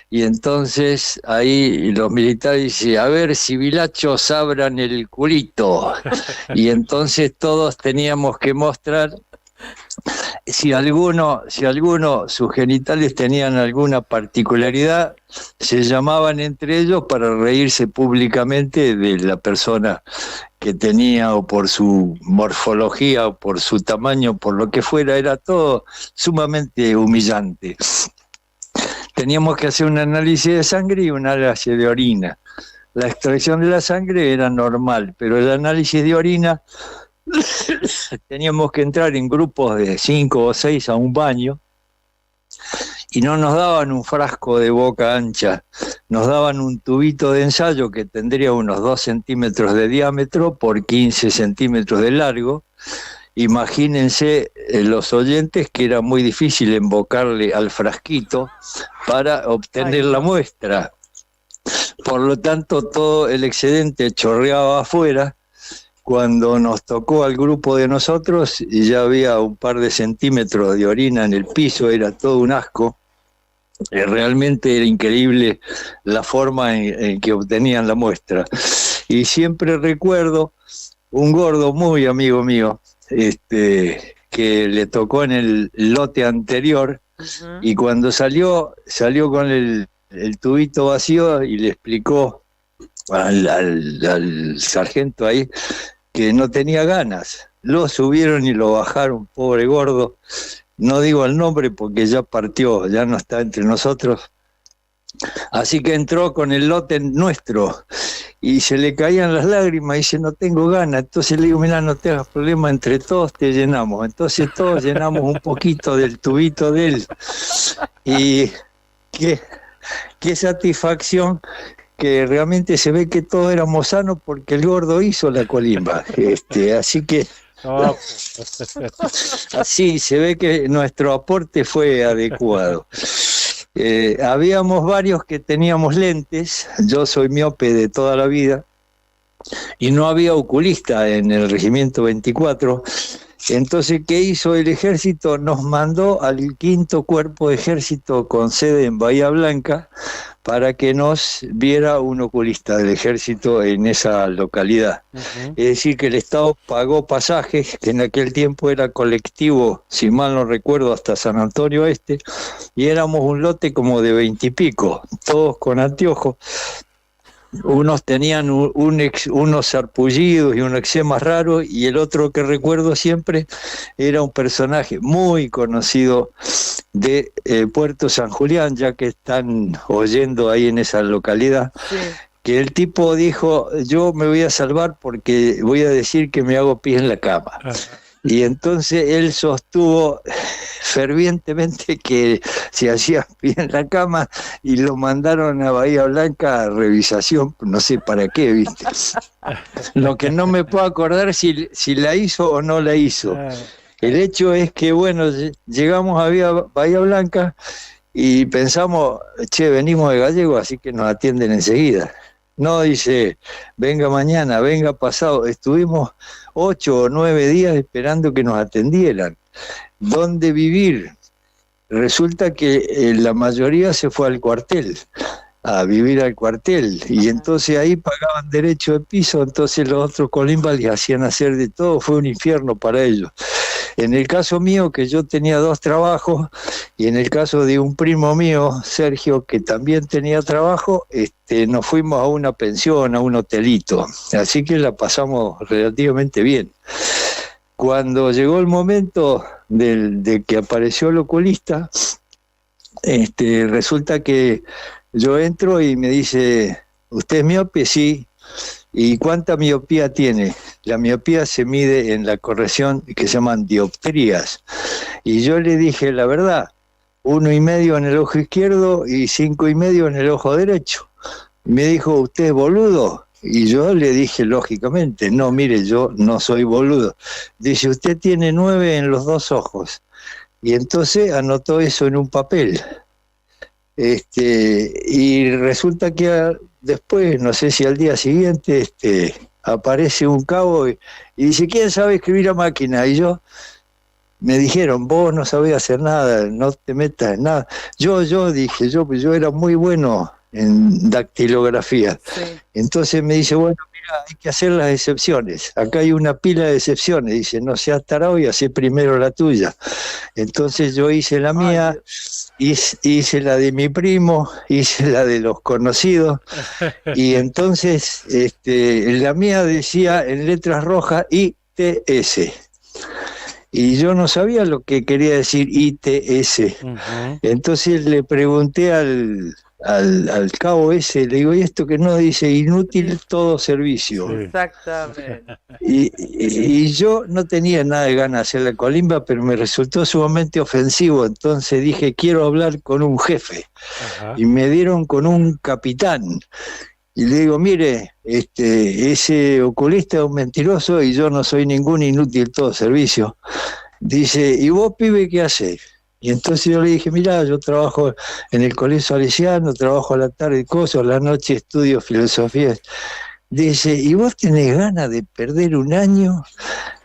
y entonces ahí los militares dicen: a ver, civilachos, abran el culito. Y entonces todos teníamos que mostrar si alguno, sus genitales tenían alguna particularidad, se llamaban entre ellos para reírse públicamente de la persona que tenía, o por su morfología, o por su tamaño, por lo que fuera. Era todo sumamente humillante. Teníamos que hacer un análisis de sangre y un análisis de orina. La extracción de la sangre era normal, pero el análisis de orina teníamos que entrar en grupos de 5 o 6 a un baño, y no nos daban un frasco de boca ancha, nos daban un tubito de ensayo que tendría unos 2 centímetros de diámetro por 15 centímetros de largo. Imagínense los oyentes que era muy difícil embocarle al frasquito para obtener la muestra. Por lo tanto, todo el excedente chorreaba afuera. Cuando nos tocó al grupo de nosotros, y ya había un par de centímetros de orina en el piso, era todo un asco. Realmente era increíble la forma en que obtenían la muestra. Y siempre recuerdo un gordo muy amigo mío, que le tocó en el lote anterior, y cuando salió con el el tubito vacío y le explicó al sargento ahí que no tenía ganas. Lo subieron y lo bajaron, pobre gordo. No digo el nombre porque ya partió, ya no está entre nosotros. Así que entró con el lote nuestro y se le caían las lágrimas y dice, no tengo ganas. Entonces le digo, mira, no te hagas problema, entre todos te llenamos. Entonces todos llenamos un poquito del tubito de él. Y qué satisfacción que realmente se ve que todos éramos sanos porque el gordo hizo la colimba. Así que así se ve que nuestro aporte fue adecuado. Habíamos varios que teníamos lentes, yo soy miope de toda la vida, y no había oculista en el Regimiento 24, entonces, ¿qué hizo el ejército? Nos mandó al 5º Cuerpo de Ejército con sede en Bahía Blanca para que nos viera un oculista del ejército en esa localidad. Es decir, que el Estado pagó pasajes, que en aquel tiempo era colectivo, si mal no recuerdo, hasta San Antonio Este, y éramos un lote como de 20 y pico, todos con anteojos. Unos tenían unos sarpullidos y un eczema raro, y el otro que recuerdo siempre era un personaje muy conocido de Puerto San Julián, ya que están oyendo ahí en esa localidad, sí. Que el tipo dijo, yo me voy a salvar porque voy a decir que me hago pis en la cama. Y entonces él sostuvo fervientemente que se hacía pis en la cama y lo mandaron a Bahía Blanca a revisación, no sé para qué, ¿viste? Lo que no me puedo acordar si la hizo o no la hizo. El hecho es que, bueno, llegamos a Bahía Blanca y pensamos, che, venimos de Gallego, así que nos atienden enseguida. No, dice, venga mañana, venga pasado. Estuvimos 8 o 9 días esperando que nos atendieran. ¿Dónde vivir? Resulta que la mayoría se fue al cuartel, a vivir al cuartel, y entonces ahí pagaban derecho de piso, entonces los otros colimbas les hacían hacer de todo, fue un infierno para ellos. En el caso mío, que yo tenía 2 trabajos, y en el caso de un primo mío, Sergio, que también tenía trabajo, nos fuimos a una pensión, a un hotelito, así que la pasamos relativamente bien. Cuando llegó el momento de que apareció el oculista, resulta que yo entro y me dice, ¿usted es miope? Sí. ¿Y cuánta miopía tiene? La miopía se mide en la corrección que se llaman dioptrías. Y yo le dije la verdad, 1,5 en el ojo izquierdo y 5,5 en el ojo derecho. Me dijo, ¿usted es boludo? Y yo le dije, lógicamente, no, mire, yo no soy boludo. Dice, usted tiene 9 en los 2 ojos. Y entonces anotó eso en un papel. Y resulta que después, no sé si al día siguiente, aparece un cabo y dice, ¿quién sabe escribir a máquina? Y yo, me dijeron, vos no sabés hacer nada, no te metas en nada. Yo dije, yo era muy bueno en dactilografía. Sí. Entonces me dice, bueno, mira, hay que hacer las excepciones. Acá hay una pila de excepciones. Dice, no seas tarado y hacé primero la tuya. Entonces yo hice la mía, hice la de mi primo, hice la de los conocidos, y entonces la mía decía en letras rojas ITS. Y yo no sabía lo que quería decir ITS. Entonces le pregunté al cabo ese, le digo, ¿y esto que no dice inútil todo servicio? Sí. Exactamente. Y yo no tenía nada de ganas de hacer la colimba, pero me resultó sumamente ofensivo, entonces dije, quiero hablar con un jefe. Ajá. Y me dieron con un capitán. Y le digo, mire, ese oculista es un mentiroso y yo no soy ningún inútil todo servicio. Dice, ¿y vos, pibe, qué haces? Y entonces yo le dije, mirá, yo trabajo en el Colegio Salesiano, trabajo a la tarde cosas, a la noche estudio filosofía. Dice, ¿y vos tenés ganas de perder un año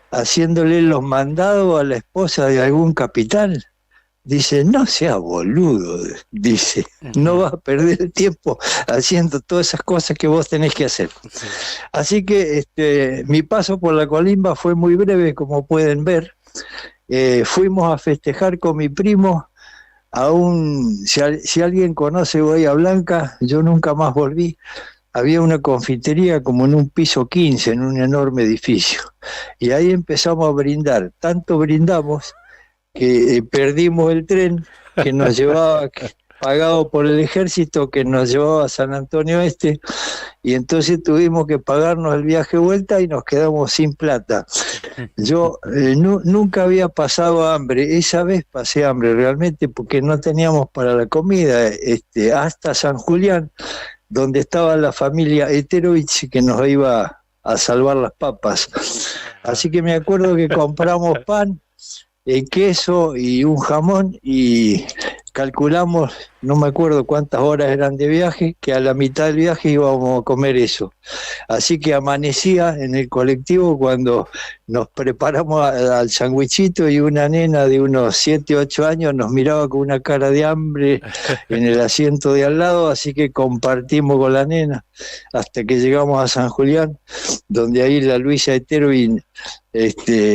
haciéndole los mandados a la esposa de algún capitán? Dice, no sea boludo, dice, no vas a perder el tiempo haciendo todas esas cosas que vos tenés que hacer. Sí. Así que mi paso por la colimba fue muy breve, como pueden ver. Fuimos a festejar con mi primo si alguien conoce Bahía Blanca, yo nunca más volví. Había una confitería como en un piso 15, en un enorme edificio. Y ahí empezamos a brindar. Tanto brindamos que perdimos el tren que nos llevaba, pagado por el ejército, que nos llevaba a San Antonio Este, y entonces tuvimos que pagarnos el viaje de vuelta y nos quedamos sin plata. Yo nunca había pasado hambre, esa vez pasé hambre realmente porque no teníamos para la comida, hasta San Julián, donde estaba la familia Eterovich que nos iba a salvar las papas. Así que me acuerdo que compramos pan, queso y un jamón y calculamos, no me acuerdo cuántas horas eran de viaje, que a la mitad del viaje íbamos a comer eso. Así que amanecía en el colectivo cuando nos preparamos al sandwichito y una nena de unos 7, 8 años nos miraba con una cara de hambre en el asiento de al lado, así que compartimos con la nena hasta que llegamos a San Julián, donde ahí la Luisa Eterovich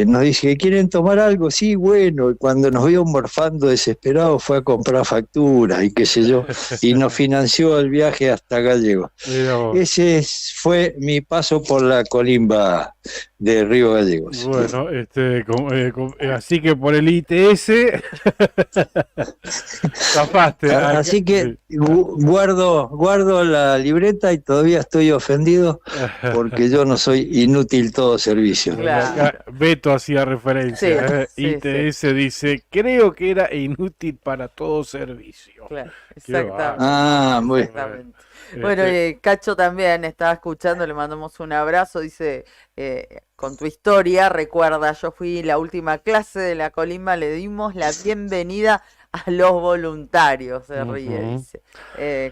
nos dice, ¿quieren tomar algo? Sí, bueno, y cuando nos vio morfando desesperados fue a comprar facturas y qué sé yo, y nos financió el viaje hasta Gallego. Ese fue mi paso por la colimba de Río Gallegos. Bueno, así que por el ITS zafaste. Así que guardo la libreta y todavía estoy ofendido porque yo no soy inútil todo servicio. Claro. Beto hacía referencia. Sí, ITS dice, creo que era inútil para todo servicio. Claro, exactamente. Muy Exactamente. Bueno, Cacho también estaba escuchando, le mandamos un abrazo, dice, con tu historia, recuerda, yo fui la última clase de la colimba, le dimos la bienvenida a los voluntarios, se ríe, dice.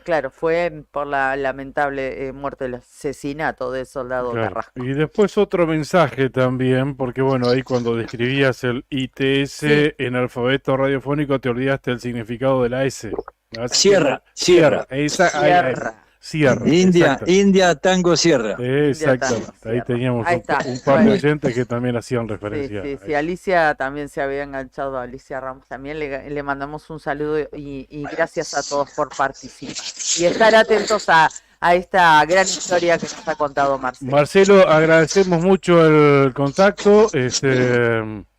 Claro, fue por la lamentable muerte, el asesinato del soldado Carrasco. Y después otro mensaje también, porque bueno, ahí cuando describías el ITS en alfabeto radiofónico te olvidaste el significado de la S. Sierra. Sierra. India, Tango, Sierra. Exactamente. Ahí teníamos un par de oyentes que también hacían referencia. Sí, Alicia también se había enganchado, Alicia Ramos también, le mandamos un saludo y gracias a todos por participar. Y estar atentos a esta gran historia que nos ha contado Marcelo. Marcelo, agradecemos mucho el contacto.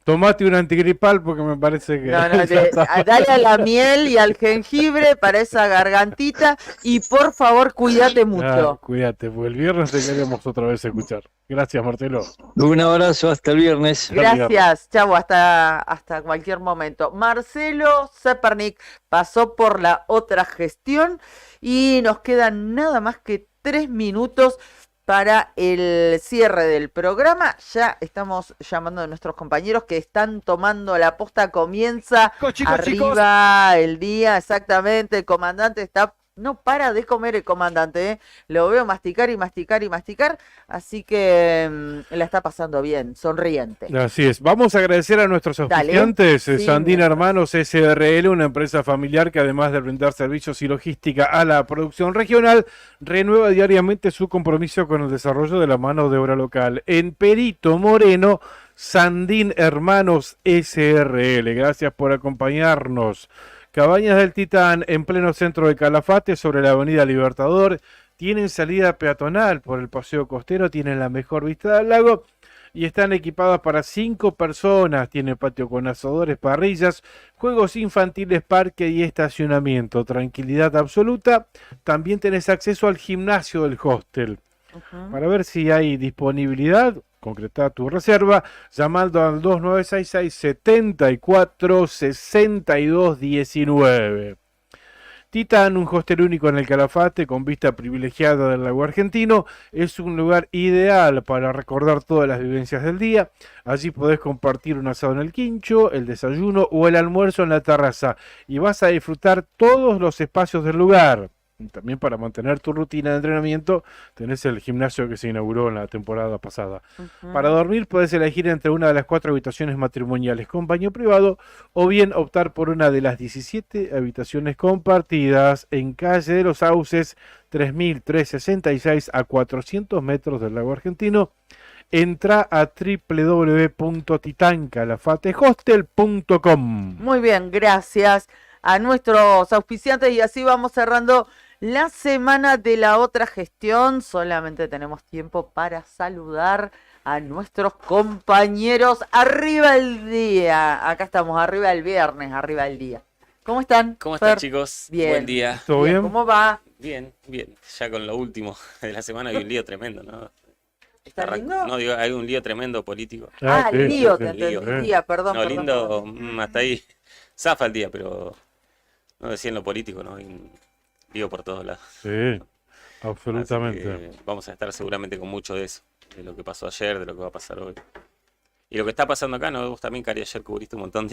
Tomate un antigripal porque me parece que... Dale a la miel y al jengibre para esa gargantita y por favor cuídate mucho. Cuídate, porque el viernes te queremos otra vez escuchar. Gracias, Marcelo. Un abrazo, hasta el viernes. Gracias, chavo, hasta cualquier momento. Marcelo Zepernik pasó por la otra gestión y nos quedan nada más que 3 minutos para el cierre del programa. Ya estamos llamando a nuestros compañeros que están tomando la posta. Comienza arriba el día, exactamente. El comandante está... No para de comer el comandante, Lo veo masticar y masticar y masticar, así que la está pasando bien, sonriente. Así es. Vamos a agradecer a nuestros auspiciantes, Sandín Hermanos SRL, una empresa familiar que además de brindar servicios y logística a la producción regional, renueva diariamente su compromiso con el desarrollo de la mano de obra local. En Perito Moreno, Sandín Hermanos SRL. Gracias por acompañarnos. Cabañas del Titán, en pleno centro de Calafate, sobre la avenida Libertador. Tienen salida peatonal por el paseo costero, tienen la mejor vista del lago y están equipadas para 5 personas. Tiene patio con asadores, parrillas, juegos infantiles, parque y estacionamiento. Tranquilidad absoluta. También tenés acceso al gimnasio del hostel. Para ver si hay disponibilidad, concreta tu reserva llamando al 2966-74-6219. Titán, un hostel único en el Calafate con vista privilegiada del lago argentino, es un lugar ideal para recordar todas las vivencias del día. Allí podés compartir un asado en el quincho, el desayuno o el almuerzo en la terraza y vas a disfrutar todos los espacios del lugar. También para mantener tu rutina de entrenamiento tenés el gimnasio que se inauguró en la temporada pasada. Para dormir podés elegir entre una de las 4 habitaciones matrimoniales con baño privado o bien optar por una de las 17 habitaciones compartidas en calle de los Sauces 3366 a 400 metros del lago argentino. Entra a www.titancalafatehostel.com. Muy bien, gracias. a nuestros auspiciantes y así vamos cerrando la semana de la otra gestión. Solamente tenemos tiempo para saludar a nuestros compañeros. Arriba el día. Acá estamos, arriba el viernes, arriba el día. ¿Cómo están? ¿Cómo están, chicos? Bien. Buen día. ¿Todo bien? ¿Cómo va? Bien, bien. Ya con lo último de la semana hay un lío tremendo, ¿no? ¿Está lindo? No, digo, hay un lío tremendo político. Ah, sí, lío, sí, te sí. entendía, perdón. No, perdón, lindo, perdón. hasta ahí zafa el día, pero no decía en lo político, ¿no? Hay un lío por todos lados. Sí, Así absolutamente. que vamos a estar seguramente con mucho de eso, de lo que pasó ayer, de lo que va a pasar hoy. Y lo que está pasando acá, ¿no? Vos también, Cari, ayer cubriste un montón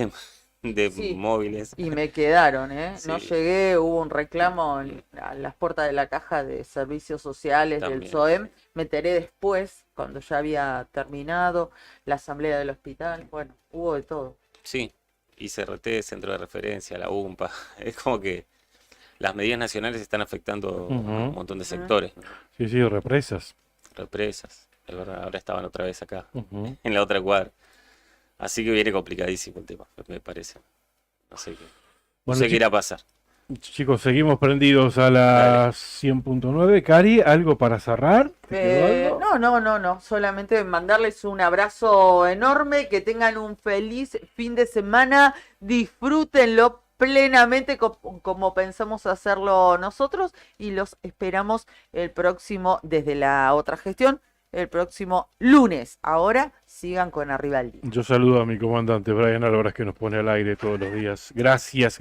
de Sí. móviles. Y me quedaron, ¿eh? No Sí. llegué, hubo un reclamo a las puertas de la caja de servicios sociales del También, SOEM. sí. Me enteré después, cuando ya había terminado la asamblea del hospital. Bueno, hubo de todo. Sí, ICRT, Centro de Referencia, la UMPA. Es como que las medidas nacionales están afectando a un montón de sectores, ¿no? Sí, sí, represas. Represas, es verdad, ahora estaban otra vez acá, Ujú. en la otra cuadra. Así que viene complicadísimo el tema, me parece. No sé qué, no Bueno, sé qué irá a pasar. chicos, seguimos prendidos a las 100.9. Cari, ¿algo para cerrar? ¿Te quedó algo? No. Solamente mandarles un abrazo enorme, que tengan un feliz fin de semana, disfrútenlo plenamente como pensamos hacerlo nosotros y los esperamos el próximo, desde la otra gestión, el próximo lunes. Ahora sigan con Arriba el Día. Yo saludo a mi comandante Brian Álvarez, que nos pone al aire todos los días. Gracias,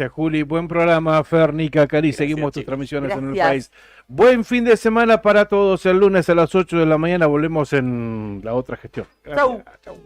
Juli. Buen programa, Fer, Nica, Cari. Seguimos tus chicos. transmisiones en el Gracias. país. Buen fin de semana para todos. El lunes a las 8 de la mañana volvemos en la otra gestión. Gracias. Chau.